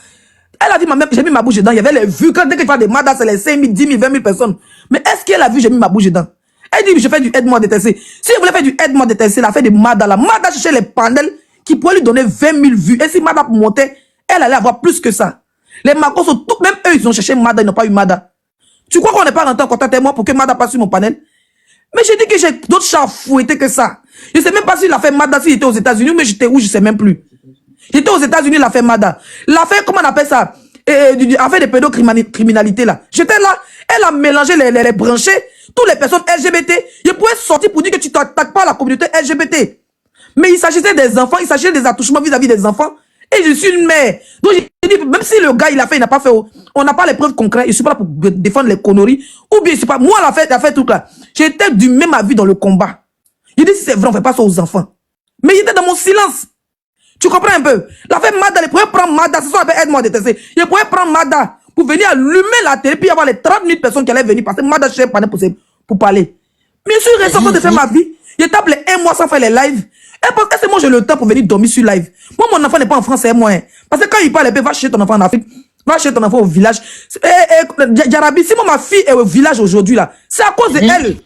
[SPEAKER 6] Elle a vu, j'ai mis ma bouche dedans. Il y avait les vues. Dès que tu parles de Mada, c'est les 5 000, 10 000, 20 000 personnes. Mais est-ce qu'elle a vu, j'ai mis ma bouche dedans? Elle dit, je fais du aide-moi détester. Si elle voulait faire du aide-moi détester, elle a fait de Mada. La Mada cherchait les panels qui pourraient lui donner 20 000 vues. Et si Mada montait, elle allait avoir plus que ça. Les Macos sont tous, même eux, ils ont cherché Mada, ils n'ont pas eu Mada. Tu crois qu'on n'est pas rentré en contact avec moi pour que Mada passe sur mon panel? Mais j'ai dit que j'ai d'autres chats fouettés que ça. Je ne sais même pas s'il a fait Mada, s'il était aux États-Unis, mais j'étais où, je ne sais même plus. J'étais aux États-Unis, il a fait Mada. L'affaire, comment on appelle ça? Affaire de pédocriminalité là. J'étais là, elle a mélangé les branchés, toutes les personnes LGBT. Je pouvais sortir pour dire que tu t'attaques pas à la communauté LGBT. Mais il s'agissait des enfants, il s'agissait des attouchements vis-à-vis des enfants. Et je suis une mère. Donc j'ai dit, même si le gars il a fait, il n'a pas fait, on n'a pas les preuves concrètes, je suis pas là pour défendre les conneries. Ou bien je sais pas, moi la fait tout là. J'étais du même avis dans le combat. Il dit si c'est vrai, on fait pas ça aux enfants. Mais il était dans mon silence. Tu comprends un peu? L'affaire Mada, il pourrait prendre Mada, c'est ça qu'on appelle aide-moi détester. Il pourrait prendre Mada pour venir allumer la télé, puis avoir les 30 000 personnes qui allaient venir, parce que Mada cherchait pour parler. Mais je suis resté en train de faire ma vie. Je tape les 1 mois sans faire les lives. Et parce que moi j'ai le temps pour venir dormir sur live. Moi, mon enfant n'est pas en France, c'est moi. Hein. Parce que quand il parle, va chercher ton enfant en Afrique, va chercher ton enfant au village. Jarabi, si moi ma fille est au village aujourd'hui, là, c'est à cause de elle.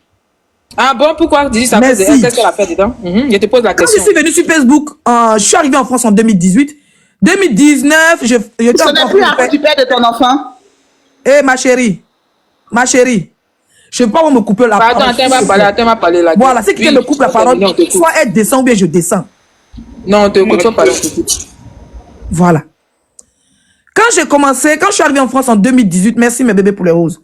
[SPEAKER 3] Ah bon, pourquoi tu dis ça? Qu'est-ce qu'elle a fait dedans? Je te pose la question.
[SPEAKER 6] Quand je suis venu sur Facebook, je suis arrivé en France en 2018. 2019, je
[SPEAKER 1] Ce n'est plus à cause du père de ton enfant.
[SPEAKER 6] Eh, ma chérie, je ne veux pas me couper la parole.
[SPEAKER 3] Attends, va parler là.
[SPEAKER 6] Voilà, si quelqu'un me coupe la parole, soit elle descend ou bien je descends.
[SPEAKER 3] Non, on te écoute pas parler.
[SPEAKER 6] Voilà. Quand je suis arrivé en France en 2018, merci mes bébés pour les roses.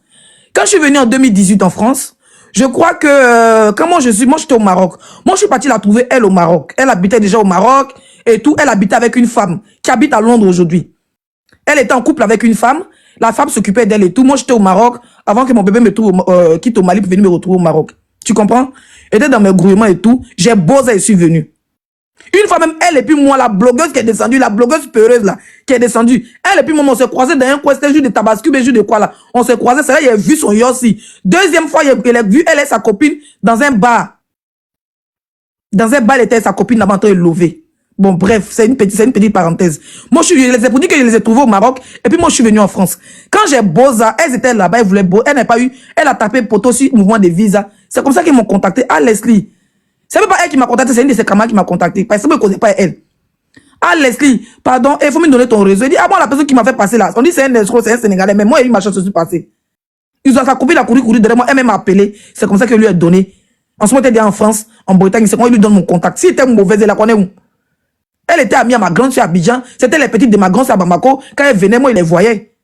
[SPEAKER 6] Quand je suis venu en 2018 en France, je crois que, moi j'étais au Maroc. Moi je suis parti la trouver, elle, au Maroc. Elle habitait déjà au Maroc et tout. Elle habitait avec une femme qui habite à Londres aujourd'hui. Elle était en couple avec une femme. La femme s'occupait d'elle et tout. Moi j'étais au Maroc avant que mon bébé me quitte au Mali pour venir me retrouver au Maroc. Tu comprends? J'étais dans mes grouillements et tout. J'ai bossé et je suis venu. Une fois même, elle et puis moi, la blogueuse qui est descendue, la blogueuse peureuse là, qui est descendue, elle et puis moi, on s'est croisés dans un coin, c'était un jour de tabascube, un jour de quoi là. On s'est croisés, c'est là, il a vu son yossi. Deuxième fois, il a vu, elle et sa copine dans un bar. Dans un bar, elle était avec sa copine là-bas en train de lever. Bon, bref, c'est une petite parenthèse. Moi, c'est pour dire que je les ai trouvés au Maroc, et puis moi, je suis venu en France. Quand j'ai Boza, elles étaient là-bas, elles voulaient elle n'a pas eu, elle a tapé poteau sur mouvement de visa. C'est comme ça qu'ils m'ont contacté. Ah, Leslie. C'est même pas elle qui m'a contacté, c'est une de ses camarades qui m'a contacté. Parce que je ne connais pas elle. Ah, Leslie, pardon, il faut me donner ton réseau. Il dit, ah bon, la personne qui m'a fait passer là. On dit c'est un escroc, c'est un Sénégalais, mais moi, il m'a chance de se passer. Ils ont sa copine, la couru derrière moi, elle m'a appelé. C'est comme ça que lui a donné. En ce moment, elle était en France, en Bretagne, c'est moi, il lui donne mon contact. Si elle était mauvaise, elle la connaît où? Elle était amie à ma grande soeur à Abidjan. C'était les petites de ma grande soeur à Bamako. Quand elle venait, moi, il les voyait.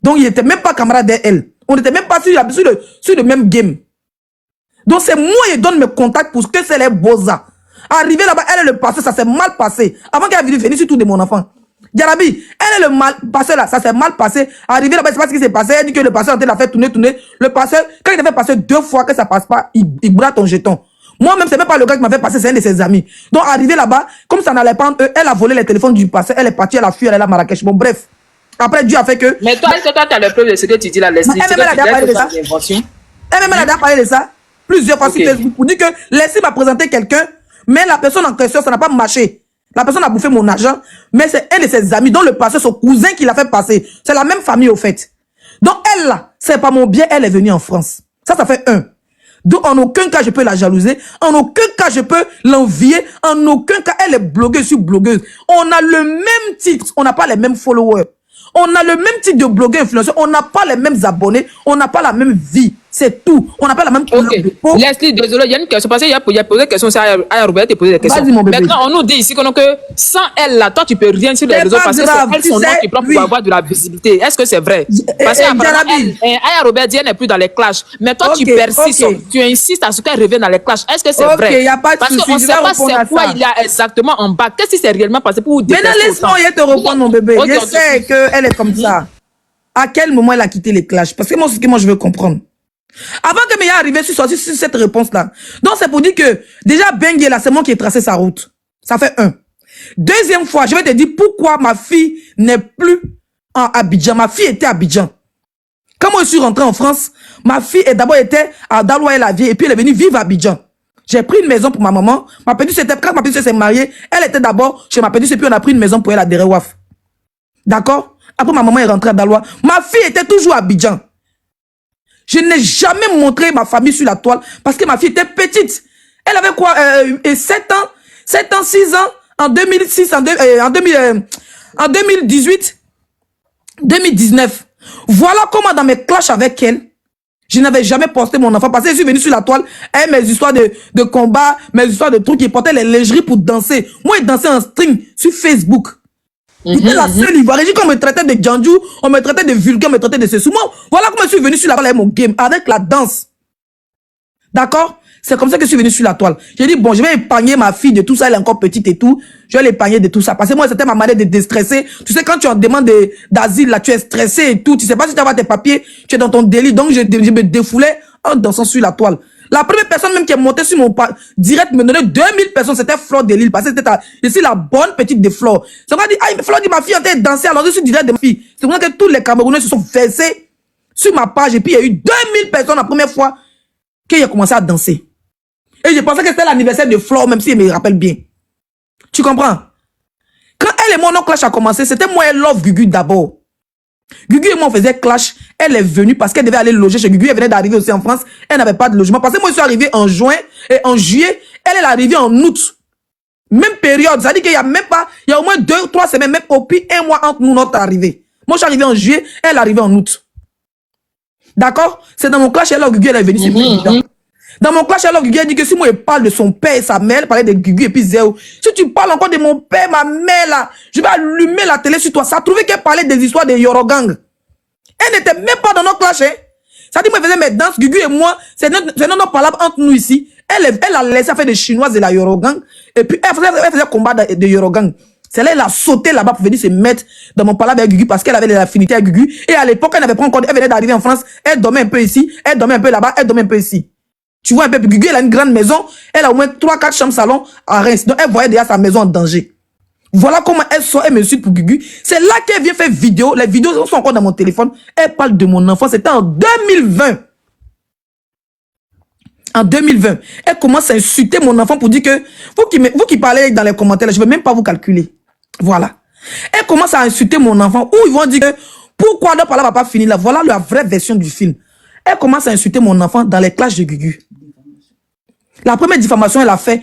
[SPEAKER 6] Donc, il n'était même pas camarade d'elle. On n'était même pas sur le même game. Donc, c'est moi qui donne mes contacts pour que c'est les Boza. Arrivé là-bas, elle est le passé, ça s'est mal passé. Avant qu'elle vienne venir sur tout de mon enfant. Jarabi, elle est le mal passé là, ça s'est mal passé. Arrivé là-bas, c'est pas ce qui s'est passé. Elle dit que le passé, on l'a fait tourner. Le passé, quand il a fait passer 2 fois que ça passe pas, il brade ton jeton. Moi-même, c'est même pas le gars qui m'a fait passer, c'est un de ses amis. Donc, arrivé là-bas, comme ça n'allait pas entre eux, elle a volé les téléphones du passé, elle est partie, elle a fui, elle est là à Marrakech. Bon, bref. Après, Dieu a fait que.
[SPEAKER 3] Mais toi, est-ce que toi, tu as le preuve de ce que tu dis là, Leslie?
[SPEAKER 6] Elle-même, elle a parlé de ça. Elle-même, elle a parlé de ça. Plusieurs fois sur Facebook pour dire que Leslie m'a présenté quelqu'un, mais la personne en question, ça n'a pas marché. La personne a bouffé mon argent, mais c'est un de ses amis, dont le passé, son cousin qui l'a fait passer. C'est la même famille au fait. Donc elle là, c'est pas mon bien, elle est venue en France. Ça fait 1. Donc en aucun cas je peux la jalouser, en aucun cas je peux l'envier, en aucun cas elle est blogueuse sur blogueuse. On a le même titre, on n'a pas les mêmes followers. On a le même type de blogueur influenceur, on n'a pas les mêmes abonnés, on n'a pas la même vie. C'est tout. On n'a pas la même couleur de peau.
[SPEAKER 3] Leslie, désolé, il y a une question. Parce qu'il y a posé des questions, à Robert, tu posé des questions. Maintenant, on nous dit ici que sans elle, là, toi, tu peux rien sur les réseaux parce que c'est elle son nom qui prend pour avoir de la visibilité. Est-ce que c'est vrai? Parce que Robert dit, elle n'est plus dans les clashs. Mais toi, tu persistes, tu insistes à ce qu'elle revienne dans les clashs. Est-ce que c'est vrai?
[SPEAKER 6] Ok, il n'y a pas de souci.
[SPEAKER 3] Parce qu'on ne sait pas c'est quoi il y a exactement en bas. Qu'est-ce qui s'est réellement passé pour vous détester?
[SPEAKER 6] Maintenant, laisse-moi te répondre, mon bébé. Je sais qu'elle est comme ça. À quel moment elle a quitté les clashs? Parce que moi, c'est ce que moi, je veux comprendre. Avant que Meya arrive, je suis sorti sur cette réponse-là. Donc, c'est pour dire que, déjà, Bengue, là, c'est moi qui ai tracé sa route. Ça fait un. Deuxième fois, je vais te dire pourquoi ma fille n'est plus en Abidjan. Ma fille était à Abidjan. Quand moi, je suis rentré en France, ma fille a d'abord été à Daloa-la-Vie et puis elle est venue vivre à Abidjan. J'ai pris une maison pour ma maman. Ma petite sœur, quand ma petite sœur s'est mariée, elle était d'abord chez ma petite sœur, puis on a pris une maison pour elle à Derewaf. D'accord? Après, ma maman est rentrée à Daloa. Ma fille était toujours à Abidjan. Je n'ai jamais montré ma famille sur la toile parce que ma fille était petite. Elle avait quoi 7 ans, 6 ans en 2006, en 2018, 2019. Voilà comment dans mes clashs avec elle, je n'avais jamais posté mon enfant parce que je suis venu sur la toile avec mes histoires de combat, mes histoires de trucs qui portaient les lingeries pour danser. Moi, je dansais en string sur Facebook. J'étais la seule Ivoirienne. Quand on me traitait de Djandjou, on me traitait de vulgaire, on me traitait de ceci. Moi, voilà comment je suis venu sur la toile avec mon game, avec la danse. D'accord? C'est comme ça que je suis venu sur la toile. J'ai dit, bon, je vais épargner ma fille de tout ça, elle est encore petite et tout. Je vais l'épargner de tout ça. Parce que moi, c'était ma manière de déstresser. Tu sais, quand tu en demandes d'asile, là, tu es stressé et tout. Tu sais pas si tu as tes papiers, tu es dans ton délit. Donc, je me défoulais en dansant sur la toile. La première personne même qui est montée sur mon direct me donnait 2000 personnes, c'était Flore de Lille, parce que c'était je suis la bonne petite de Flore. C'est moi dit, ah, Flore dit, ma fille en train de danser, alors je suis direct de ma fille. C'est pour ça que tous les Camerounais se sont versés sur ma page, et puis il y a eu 2000 personnes la première fois qu'il a commencé à danser. Et je pensais que c'était l'anniversaire de Flore, même si elle me rappelle bien. Tu comprends? Quand elle et mon oncle clash a commencé, c'était moi et Love Gugu d'abord. Gugu et moi on faisait clash. Elle est venue parce qu'elle devait aller loger chez Gugu. Elle venait d'arriver aussi en France. Elle n'avait pas de logement. Parce que moi je suis arrivé en juin et en juillet, elle est arrivée en août. Même période. Ça veut dire qu'il y a même pas, il y a au moins 2-3 semaines, même au pire 1 mois entre nous notre arrivée. Moi je suis arrivé en juillet, elle est arrivée en août. D'accord? C'est dans mon clash et là Gugu elle est venue, c'est plus évident. Dans mon clash, alors Gugu a dit que si moi je parle de son père et sa mère, elle parlait de Gugu et puis Zéo. Si tu parles encore de mon père, ma mère là, je vais allumer la télé sur toi. Ça a trouvé qu'elle parlait des histoires de Yorogang. Elle n'était même pas dans notre clash, hein. Ça dit, moi je faisais mes danses, Gugu et moi, c'est notre parlable entre nous ici. Elle a laissé faire des chinoises de la Yorogang. Et puis elle faisait combat de Yorogang. C'est là elle a sauté là-bas pour venir se mettre dans mon parlable avec Gugu parce qu'elle avait des affinités avec Gugu. Et à l'époque, elle n'avait pas encore, elle venait d'arriver en France. Elle dormait un peu ici, elle dormait un peu là-bas, elle dormait un peu ici. Tu vois un peu, Gugu, elle a une grande maison, elle a au moins 3-4 chambres salon à Reims. Donc elle voyait déjà sa maison en danger. Voilà comment elle sort, elle me suit pour Gugu. C'est là qu'elle vient faire vidéo. Les vidéos sont encore dans mon téléphone. Elle parle de mon enfant. C'était en 2020. En 2020. Elle commence à insulter mon enfant pour dire que, vous qui parlez dans les commentaires, je ne vais même pas vous calculer. Voilà. Elle commence à insulter mon enfant. Ou ils vont dire que, pourquoi ne va pas finir là? Voilà la vraie version du film. Elle commence à insulter mon enfant dans les clashs de Gugu. La première diffamation, elle a fait.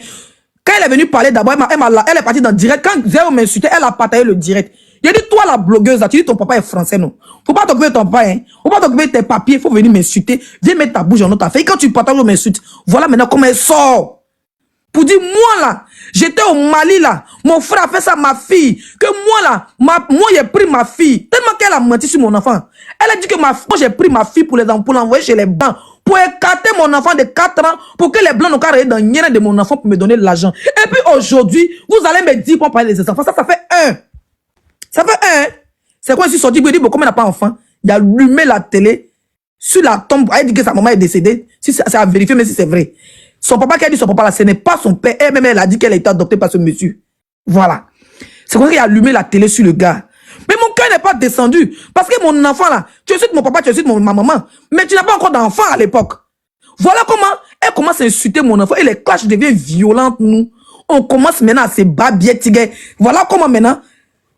[SPEAKER 6] Quand elle est venue parler d'abord, elle est partie dans le direct. Quand Zéo m'insultait, elle a partagé le direct. Il dit, toi la blogueuse, là, tu dis ton papa est français, non? Faut pas t'occuper de ton papa, hein. Faut pas t'occuper de tes papiers, faut venir m'insulter. Viens mettre ta bouche dans notre affaire. Et quand tu partages, on m'insulte. Voilà maintenant comment elle sort. Pour dire, moi là, j'étais au Mali là, mon frère a fait ça à ma fille, que moi là, moi j'ai pris ma fille, tellement qu'elle a menti sur mon enfant. Elle a dit que moi j'ai pris ma fille pour l'envoyer chez les blancs, pour écarter mon enfant de 4 ans, pour que les blancs n'ont qu'à regarder dans le nien de mon enfant pour me donner de l'argent. Et puis aujourd'hui, vous allez me dire qu'on parle de ces enfants, ça fait un. Ça fait un. C'est quoi, je suis sorti, il dit, bon, comme elle n'a pas d'enfant, il a allumé la télé, sur la tombe, elle dit que sa maman est décédée, si c'est à vérifier, mais si c'est vrai. Son papa qui a dit son papa là, ce n'est pas son père. Elle-même, elle a dit qu'elle a été adoptée par ce monsieur. Voilà. C'est pour ça qu'il a allumé la télé sur le gars. Mais mon cœur n'est pas descendu. Parce que mon enfant là, tu insultes mon papa, tu insultes ma maman. Mais tu n'as pas encore d'enfant à l'époque. Voilà comment elle commence à insulter mon enfant. Et les clashs deviennent violents entre nous. On commence maintenant à se babietter. Voilà comment maintenant,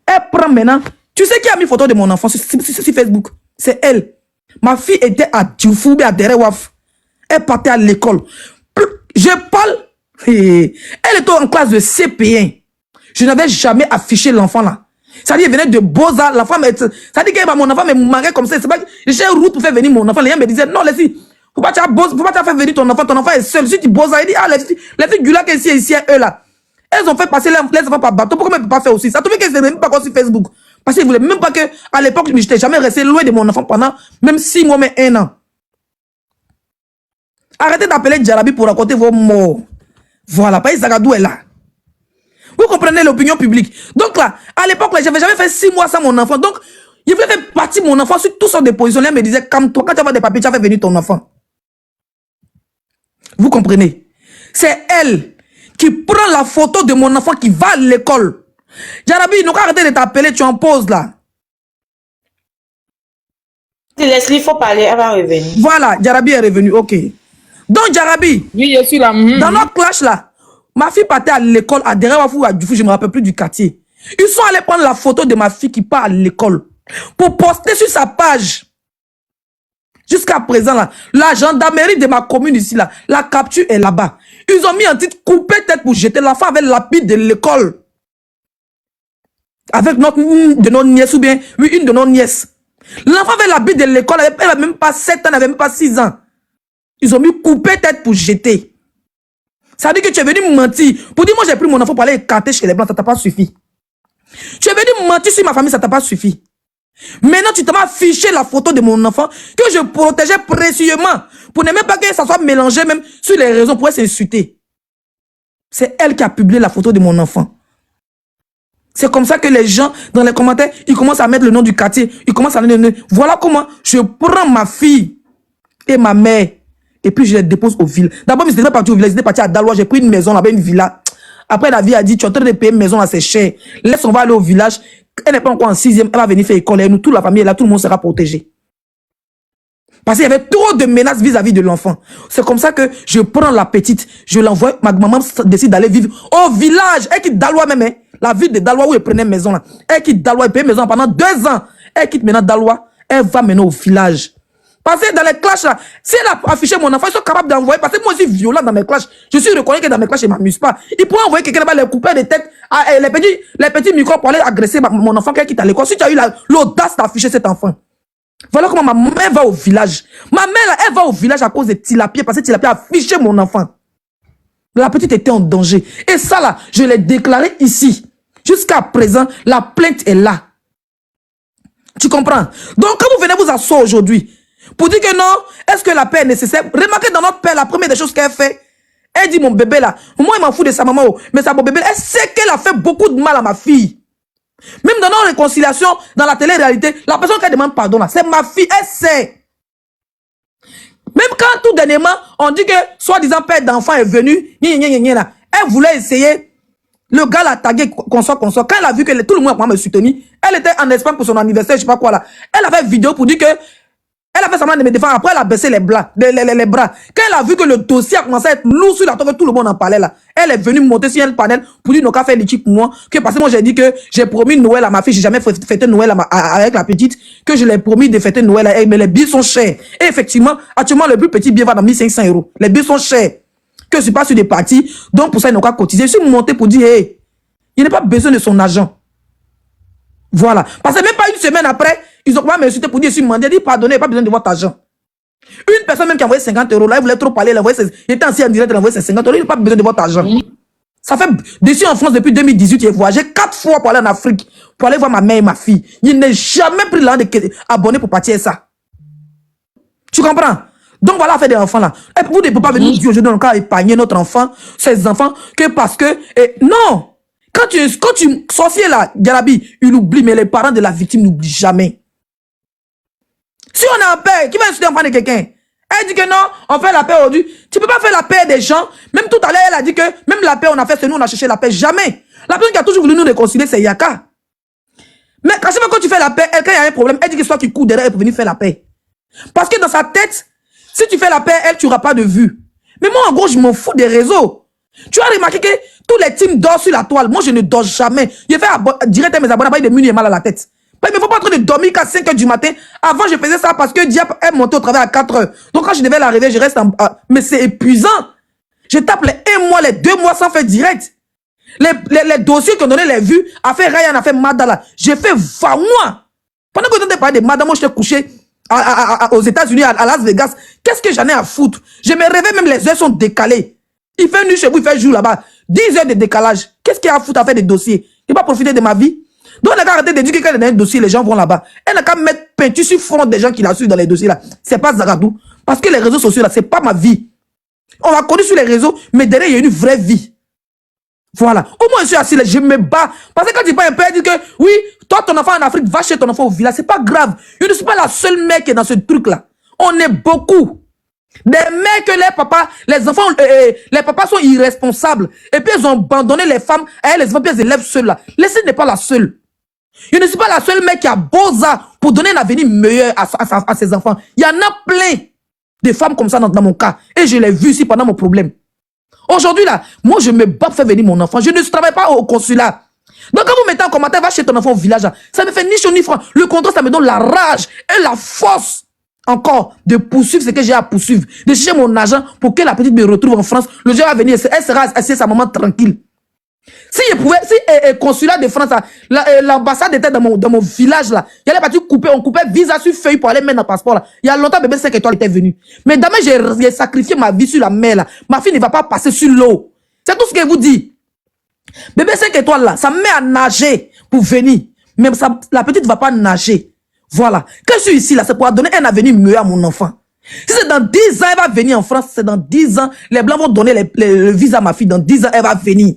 [SPEAKER 6] elle prend maintenant. Tu sais qui a mis photo de mon enfant sur Facebook? C'est elle. Ma fille était à Dioufou, à Derewaf. Elle partait à l'école. Je parle, elle était en classe de CP1. Je n'avais jamais affiché l'enfant là. Ça dit, il venait de Beaux-Arts, la femme, ça dit que mon enfant me manquait comme ça. C'est pas que j'ai une route pour faire venir mon enfant. Les gens me disaient, non, laissez, Pourquoi tu as fait venir ton enfant est seul. Si tu bosses, il dit, ah, les filles du lac ici, eux là. Elles ont fait passer les enfants par bateau. Pourquoi ne pas faire aussi ça? Tu vois qu'elles ne même pas sur Facebook. Parce qu'ils ne voulaient même pas que, à l'époque, je n'étais jamais resté loin de mon enfant pendant même 6 mois, mais 1 an. Arrêtez d'appeler Djarabi pour raconter vos morts. Voilà, pas Zagadou est là. Vous comprenez l'opinion publique. Donc là, à l'époque, j'avais jamais fait 6 mois sans mon enfant. Donc, il voulait faire partie de mon enfant sur toutes sortes de positions. Elle me disait, calme-toi, quand tu as des papiers, tu as fait venir ton enfant. Vous comprenez? C'est elle qui prend la photo de mon enfant qui va à l'école. Djarabi, il n'a pas arrêté de t'appeler, tu en poses là.
[SPEAKER 5] Laisse-lui, il faut parler, elle va revenir.
[SPEAKER 6] Voilà, Djarabi est revenu, ok. Donc, Djarabi,
[SPEAKER 3] Oui, je suis là.
[SPEAKER 6] dans notre clash là, ma fille partait à l'école à Derewafou ou à Dufou, je ne me rappelle plus du quartier. Ils sont allés prendre la photo de ma fille qui part à l'école pour poster sur sa page. Jusqu'à présent, là, la gendarmerie de ma commune ici, là, la capture est là-bas. Ils ont mis un titre coupé tête pour jeter l'enfant avec la pile de l'école. Avec une de nos nièces ou bien, oui, une de nos nièces. L'enfant avec la bille de l'école, elle n'avait même pas 7 ans, elle n'avait même pas 6 ans. Ils ont mis coupé tête pour jeter. Ça veut dire que tu es venu me mentir. Pour dire, moi j'ai pris mon enfant pour aller écarter chez les blancs, ça t'a pas suffi. Tu es venu me mentir sur ma famille, ça t'a pas suffi. Maintenant, tu t'as affiché la photo de mon enfant que je protégeais précieusement pour ne même pas que ça soit mélangé même sur les réseaux pour s'insulter. C'est elle qui a publié la photo de mon enfant. C'est comme ça que les gens, dans les commentaires, ils commencent à mettre le nom du quartier. Ils commencent à donner. Voilà comment je prends ma fille et ma mère et puis je les dépose au village. D'abord, je n'étais pas parti au village, j'étais parti à Dalois. J'ai pris une maison là-bas, une villa. Après, la vie a dit, tu es en train de payer une maison là, c'est cher. Laisse, on va aller au village. Elle n'est pas encore en 6e, elle va venir faire école. Et nous, toute la famille est là, tout le monde sera protégé. Parce qu'il y avait trop de menaces vis-à-vis de l'enfant. C'est comme ça que je prends la petite, je l'envoie, ma maman décide d'aller vivre au village. Elle quitte Dalois même, hein. La ville de Dalois où elle prenait maison là. Elle quitte Dalois, elle paye maison pendant 2 ans. Elle quitte maintenant Dalois, elle va maintenant au village. Parce que dans les clashs là, si elle a affiché mon enfant, ils sont capables d'envoyer, parce que moi aussi violent dans mes clashs. Je suis reconnu que dans mes clashs, je ne m'amuse pas. Ils pourraient envoyer quelqu'un là-bas, les couper des têtes, les petits micros pour aller agresser mon enfant qui quitte à l'école. Si tu as eu l'audace d'afficher cet enfant. Voilà comment ma mère va au village. Ma mère là, elle va au village à cause de Tilapia, parce que Tilapia a affiché mon enfant. La petite était en danger. Et ça là, je l'ai déclaré ici. Jusqu'à présent, la plainte est là. Tu comprends? Donc quand vous venez vous asseoir aujourd'hui, pour dire que non, est-ce que la paix est nécessaire? Remarquez dans notre paix, la première des choses qu'elle fait, elle dit mon bébé là, moi il m'en fout de sa maman, mais sa bébé, elle sait qu'elle a fait beaucoup de mal à ma fille. Même dans nos réconciliations, dans la télé-réalité, la personne qui demande pardon là, c'est ma fille, elle sait. Même quand tout dernièrement, on dit que soi-disant père d'enfant est venu, là, elle voulait essayer, le gars l'a tagué, qu'on soit. Quand elle a vu que tout le monde a me soutenir, elle était en Espagne pour son anniversaire, je sais pas quoi là. Elle a fait une vidéo pour dire que elle a fait semblant de me défendre. Après, elle a baissé les bras. Quand elle a vu que le dossier a commencé à être lourd sur la table, que tout le monde en parlait là, elle est venue monter sur un panel pour dire, non, qu'à faire l'équipe pour moi. Que parce que moi, j'ai dit que j'ai promis Noël à ma fille. J'ai jamais fêté Noël avec la petite. Que je l'ai promis de fêter Noël à elle. Mais les billets sont chers. Et effectivement, actuellement, le plus petit billet va dans 1500 €. Les billets sont chers. Que je suis pas sur des parties. Donc, pour ça, ils n'ont qu'à cotiser. Je suis monté pour dire, hey, il n'a pas besoin de son argent. Voilà. Parce que même pas une semaine après, ils ont pas m'insulté pour dire, je suis mandé, dit, pardonnez, pas besoin de votre argent. Une personne même qui a envoyé 50 €, là, elle voulait trop parler, il était assis en direct, elle a envoyé 50 €, il n'a pas besoin de votre argent. Ça fait, d'ici en France, depuis 2018, j'ai voyagé 4 fois pour aller en Afrique, pour aller voir ma mère et ma fille. Il n'est jamais pris l'an de abonner pour partir ça. Tu comprends? Donc voilà, fait des enfants là. Et vous ne pouvez pas venir dire aujourd'hui, on va épargner notre enfant, ces enfants, que parce que, non! Quand tu sorcier là, Djarabi, il oublie, mais les parents de la victime n'oublient jamais. Si on a un père qui va insulter l'enfant de quelqu'un, elle dit que non, on fait la paix aujourd'hui. Tu peux pas faire la paix des gens. Même tout à l'heure, elle a dit que même la paix, on a fait, c'est nous, on a cherché la paix. Jamais. La personne qui a toujours voulu nous réconcilier, c'est Yaka. Mais quand tu fais la paix, quand il y a un problème, elle dit que c'est toi qui court derrière pour venir faire la paix. Parce que dans sa tête, si tu fais la paix, elle, tu n'auras pas de vue. Mais moi, en gros, je m'en fous des réseaux. Tu as remarqué que tous les teams dorment sur la toile. Moi, je ne dors jamais. Je fais direct à mes abonnés, des munis et mal à la tête. Mais il ne faut pas en train de dormir qu'à 5 h du matin. Avant, je faisais ça parce que Diap est monté au travail à 4 h. Donc, quand je devais l'arriver, je reste mais c'est épuisant. Je tape les 1 mois, les 2 mois sans faire direct. Les dossiers qui ont donné les vues, a fait Ryan, a fait Madala. J'ai fait 20 mois. Pendant que tu as parlé de Madame, moi, je t'ai couché aux États-Unis, à Las Vegas. Qu'est-ce que j'en ai à foutre? Je me réveille, même les heures sont décalées. Il fait nuit chez vous, il fait jour là-bas. 10 heures de décalage. Qu'est-ce qu'il y a à foutre à faire des dossiers? Il ne va pas profiter de ma vie. Donc, on n'a qu'à arrêter de dire que quand il y a un dossier, les gens vont là-bas. Elle n'a qu'à mettre peinture sur front des gens qui la suivent dans les dossiers là. C'est pas Zagadou. Parce que les réseaux sociaux là, c'est pas ma vie. On m'a connu sur les réseaux, mais derrière, il y a une vraie vie. Voilà. Au moins, je suis assis là, je me bats. Parce que quand il parle un peu, il dit que oui, toi, ton enfant en Afrique, va chez ton enfant au village. C'est pas grave. Je ne suis pas la seule mère qui est dans ce truc-là. On est beaucoup. Des mères que les papas, les enfants, les papas sont irresponsables. Et puis, ils ont abandonné les femmes, et les enfants, puis ils élèvent seuls là. Laissez n'est pas la seule. Je ne suis pas la seule mère qui a beau ça pour donner un avenir meilleur à ses enfants. Il y en a plein de femmes comme ça dans mon cas. Et je l'ai vu ici pendant mon problème. Aujourd'hui, là, moi, je me bats pour faire venir mon enfant. Je ne travaille pas au consulat. Donc, quand vous mettez en commentaire, va chez ton enfant au village, là, ça me fait ni chaud ni froid. Le contraire, ça me donne la rage et la force encore de poursuivre ce que j'ai à poursuivre. De chercher mon argent pour que la petite me retrouve en France. Le jour va venir, elle sera assise sa maman tranquille. Si je pouvais, si le consulat de France, l'ambassade était dans mon village, là, il y allait partir couper, on coupait visa sur feuille pour aller mettre dans le passeport, là. Il y a longtemps, bébé 5 étoiles était venu. Mais demain, j'ai sacrifié ma vie sur la mer, là. Ma fille ne va pas passer sur l'eau. C'est tout ce que je vous dis. Bébé 5 étoiles, là, ça me met à nager pour venir. Même ça, la petite ne va pas nager. Voilà. Quand je suis ici, là, c'est pour donner un avenir mieux à mon enfant. Si c'est dans 10 ans, elle va venir en France, c'est dans 10 ans, les Blancs vont donner le visa à ma fille. Dans 10 ans, elle va venir.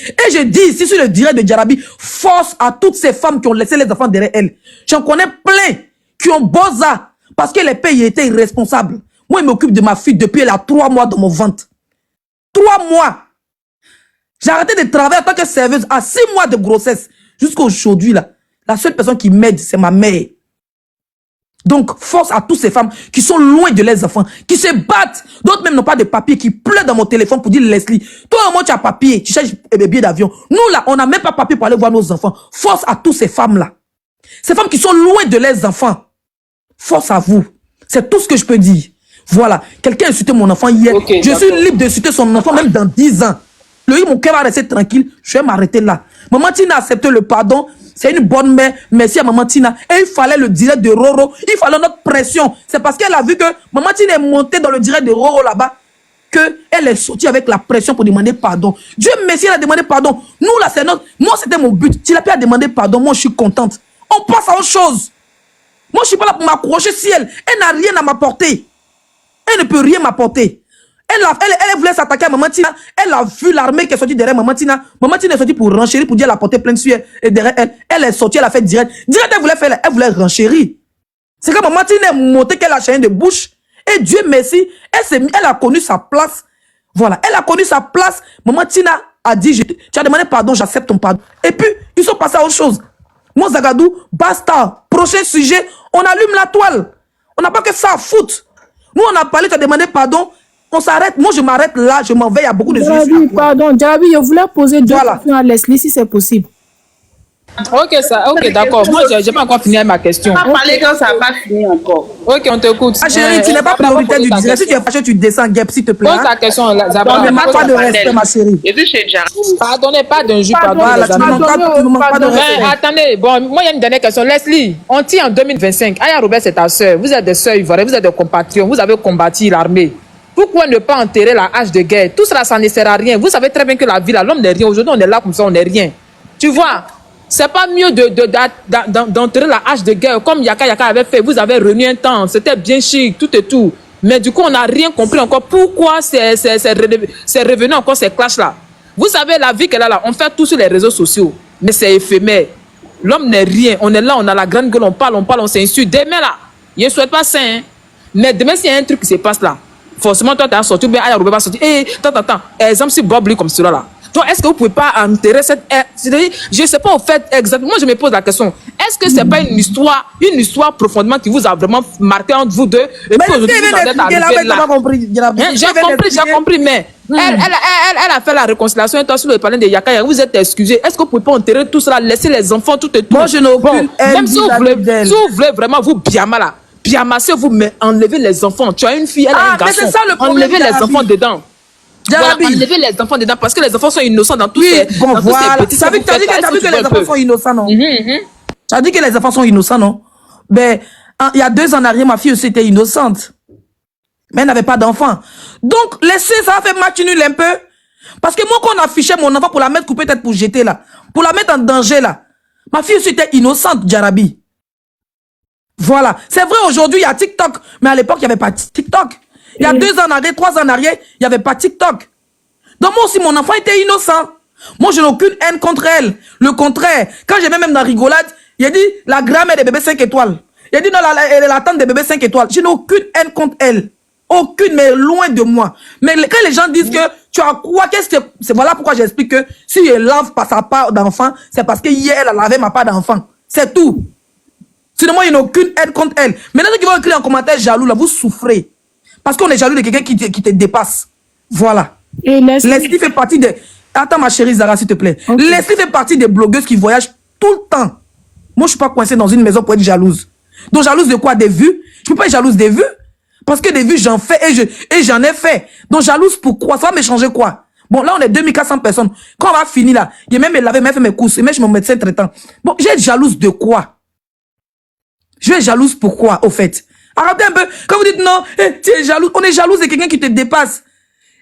[SPEAKER 6] Et je dis ici sur le direct de Jarabi, force à toutes ces femmes qui ont laissé les enfants derrière elles. J'en connais plein qui ont beau ça parce que les pays étaient irresponsables. Moi, je m'occupe de ma fille depuis elle a 3 mois dans mon ventre. 3 mois. J'ai arrêté de travailler en tant que serveuse à 6 mois de grossesse. Jusqu'à aujourd'hui, là, la seule personne qui m'aide, c'est ma mère. Donc, force à toutes ces femmes qui sont loin de leurs enfants, qui se battent. D'autres même n'ont pas de papier, qui pleurent dans mon téléphone pour dire Leslie, toi, moi, tu as papier, tu cherches un billet d'avion. Nous, là, on n'a même pas papier pour aller voir nos enfants. Force à toutes ces femmes-là. Ces femmes qui sont loin de leurs enfants. Force à vous. C'est tout ce que je peux dire. Voilà. Quelqu'un a insulté mon enfant hier. Okay, je suis libre d'insulter son enfant même dans 10 ans. Mon cœur va rester tranquille. Je vais m'arrêter là. Maman Tina a accepté le pardon. C'est une bonne mère. Merci à Maman Tina. Et il fallait le direct de Roro. Il fallait notre pression. C'est parce qu'elle a vu que Maman Tina est montée dans le direct de Roro là-bas qu'elle est sortie avec la pression pour demander pardon. Dieu merci, elle a demandé pardon. Nous là, c'est notre... Moi, c'était mon but. Si elle a pu demander pardon, moi, je suis contente. On passe à autre chose. Moi, je ne suis pas là pour m'accrocher si elle n'a rien à m'apporter. Elle ne peut rien m'apporter. Elle voulait s'attaquer à Maman Tina. Elle a vu l'armée qui est sortie derrière Maman Tina. Maman Tina est sortie pour renchérir, pour dire elle a porté plein de sueur. Et derrière elle, elle est sortie, elle a fait direct. Direct, elle voulait renchérir. C'est quand Maman Tina est montée qu'elle a changé de bouche. Et Dieu merci, elle a connu sa place. Voilà, elle a connu sa place. Maman Tina a dit, tu as demandé pardon, j'accepte ton pardon. Et puis, ils sont passés à autre chose. Moi, Zagadou, basta. Prochain sujet, on allume la toile. On n'a pas que ça à foutre. Nous, on a parlé, tu as demandé pardon. On s'arrête. Moi, je m'arrête là. Je m'en vais. Il y a beaucoup de
[SPEAKER 4] choses. Pardon, Jarabi, je voulais poser 2 questions à Leslie, si c'est possible.
[SPEAKER 3] Ok, d'accord. Moi, je n'ai pas encore fini ma question.
[SPEAKER 1] On va parler quand ça n'a pas fini encore.
[SPEAKER 3] Ok, on t'écoute.
[SPEAKER 6] Ah, chérie, tu n'es pas prioritaire du direct. Si tu es fâché, tu descends, Gap, s'il te plaît.
[SPEAKER 3] Pose ta question, Zabra.
[SPEAKER 6] On ne manque pas de respect, ma chérie.
[SPEAKER 3] Pardonnez, pas d'un jus, pardon. Attendez, bon, moi, il y a une dernière question. Leslie, on tire en 2025. Aya Robert, c'est ta soeur. Vous êtes des soeurs ivoiriennes, vous êtes des compatriotes. Vous avez combattu l'armée. Pourquoi ne pas enterrer la hache de guerre? Tout cela, ça ne sert à rien. Vous savez très bien que la vie, là, l'homme n'est rien. Aujourd'hui, on est là comme ça, on n'est rien. Tu vois, c'est pas mieux d'enterrer la hache de guerre comme Yaka avait fait. Vous avez renié un temps. C'était bien chic, tout et tout. Mais du coup, on n'a rien compris encore. Pourquoi c'est revenu encore ces clashs-là? Vous savez, la vie qu'elle a là, on fait tout sur les réseaux sociaux. Mais c'est éphémère. L'homme n'est rien. On est là, on a la grande gueule, on parle, on s'insulte. Demain, là, je ne souhaite pas ça. Hein. Mais demain, s'il y a un truc qui se passe là, forcément, toi, tu as sorti, ou bien Aya Robert va sortir. Attends. Exemple, si Bob Lee comme cela là. Donc, est-ce que vous ne pouvez pas enterrer cette... C'est-à-dire, je ne sais pas au fait exactement. Moi, je me pose la question. Est-ce que ce n'est pas une histoire profondément qui vous a vraiment marqué entre vous deux? Et puis aujourd'hui, vous en êtes arrivé là. J'ai compris, mais elle a fait la réconciliation. Et toi, sur le palais de Yaka, vous êtes excusé. Est-ce que vous ne pouvez pas enterrer tout cela, laisser les enfants, tout et tout?
[SPEAKER 6] Moi, je n'ai aucune
[SPEAKER 3] même si vous voulez vraiment vous biama là, biamasser vous, mais enlevez les enfants. Tu as une fille, elle a un garçon.
[SPEAKER 6] Mais c'est ça le problème.
[SPEAKER 3] Enlevez les enfants dedans. Voilà, enlevez les enfants dedans parce que les enfants sont innocents dans tous ces petits.
[SPEAKER 6] Tu as vu que les enfants sont innocents, non? Tu as dit que les enfants sont innocents, non? Ben, Il y a 2 ans en arrière, ma fille aussi était innocente. Mais elle n'avait pas d'enfant. Donc, laissez ça fait match nul un peu. Parce que moi, quand on affichait mon enfant pour la mettre coupée, peut-être pour jeter là, pour la mettre en danger là, ma fille aussi était innocente, Jarabi. Voilà. C'est vrai, aujourd'hui, il y a TikTok. Mais à l'époque, il n'y avait pas TikTok. Il y a 2 ans en arrière, 3 ans en arrière, il n'y avait pas TikTok. Donc moi aussi, mon enfant était innocent. Moi, je n'ai aucune haine contre elle. Le contraire. Quand j'ai même dans la rigolade, il a dit la grand-mère des bébés 5 étoiles. Il a dit non, la tante des bébés 5 étoiles. Je n'ai aucune haine contre elle. Aucune, mais loin de moi. Mais quand les gens disent que tu as quoi, qu'est-ce que c'est, voilà pourquoi j'explique que si elle lave pas sa part d'enfant, c'est parce que hier, elle a lavé ma part d'enfant. C'est tout. Sinon, moi, il n'y a aucune haine contre elle. Maintenant, ceux qui vont écrire en commentaire jaloux, là, vous souffrez. Parce qu'on est jaloux de quelqu'un qui te dépasse. Voilà.
[SPEAKER 4] Et
[SPEAKER 6] Leslie fait partie des... Attends, ma chérie Zara, s'il te plaît. Okay. Leslie fait partie des blogueuses qui voyagent tout le temps. Moi, je ne suis pas coincée dans une maison pour être jalouse. Donc, jalouse de quoi? Des vues? Je ne peux pas être jalouse des vues. Parce que des vues, j'en fais et j'en ai fait. Donc, jalouse pourquoi? Ça va me changer quoi? Bon, là, on est 2400 personnes. Quand on va finir là, il y a même lavé, même fait mes courses, et même je mon médecin traitant. Bon, je vais être jalouse de quoi? Je vais être jalouse pourquoi, au fait? Arrêtez un peu. Quand vous dites non, tu es jalouse, on est jalouse de quelqu'un qui te dépasse.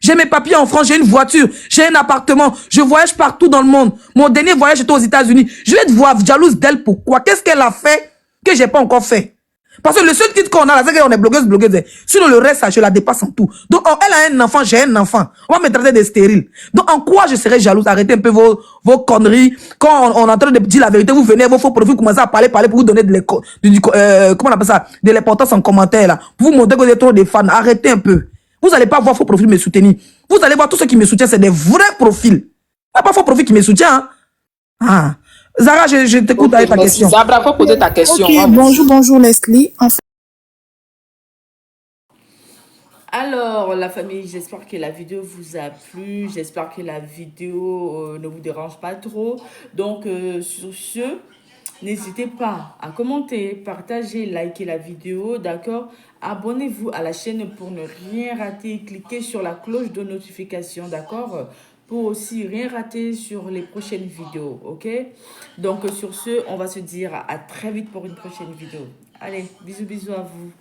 [SPEAKER 6] J'ai mes papiers en France, j'ai une voiture, j'ai un appartement, je voyage partout dans le monde. Mon dernier voyage était aux États-Unis. Je vais être jalouse d'elle pourquoi? Qu'est-ce qu'elle a fait que j'ai pas encore fait? Parce que le seul titre qu'on a là, c'est qu'on est blogueuse. Sinon le reste, je la dépasse en tout. Donc, elle a un enfant, j'ai un enfant. On va me traiter de stérile. Donc, en quoi je serais jalouse? Arrêtez un peu vos conneries. Quand on est en train de dire la vérité, vous venez, vos faux profils, commencez à parler pour vous donner comment on appelle ça? De l'importance en commentaire là. Pour vous montrer que vous êtes trop des fans. Arrêtez un peu. Vous n'allez pas voir faux profils me soutenir. Vous allez voir tous ceux qui me soutiennent, c'est des vrais profils. Il n'y a pas faux profil qui me soutient. Hein? Ah. Zara, je t'écoute avec ta question.
[SPEAKER 3] Zara, faut poser ta question.
[SPEAKER 7] Ok, bonjour Leslie. En fait...
[SPEAKER 2] Alors, la famille, j'espère que la vidéo vous a plu. J'espère que la vidéo ne vous dérange pas trop. Donc, sur ce, n'hésitez pas à commenter, partager, liker la vidéo, d'accord? Abonnez-vous à la chaîne pour ne rien rater. Cliquez sur la cloche de notification, d'accord? Pour aussi rien rater sur les prochaines vidéos, ok? Donc, sur ce, on va se dire à très vite pour une prochaine vidéo. Allez, bisous à vous.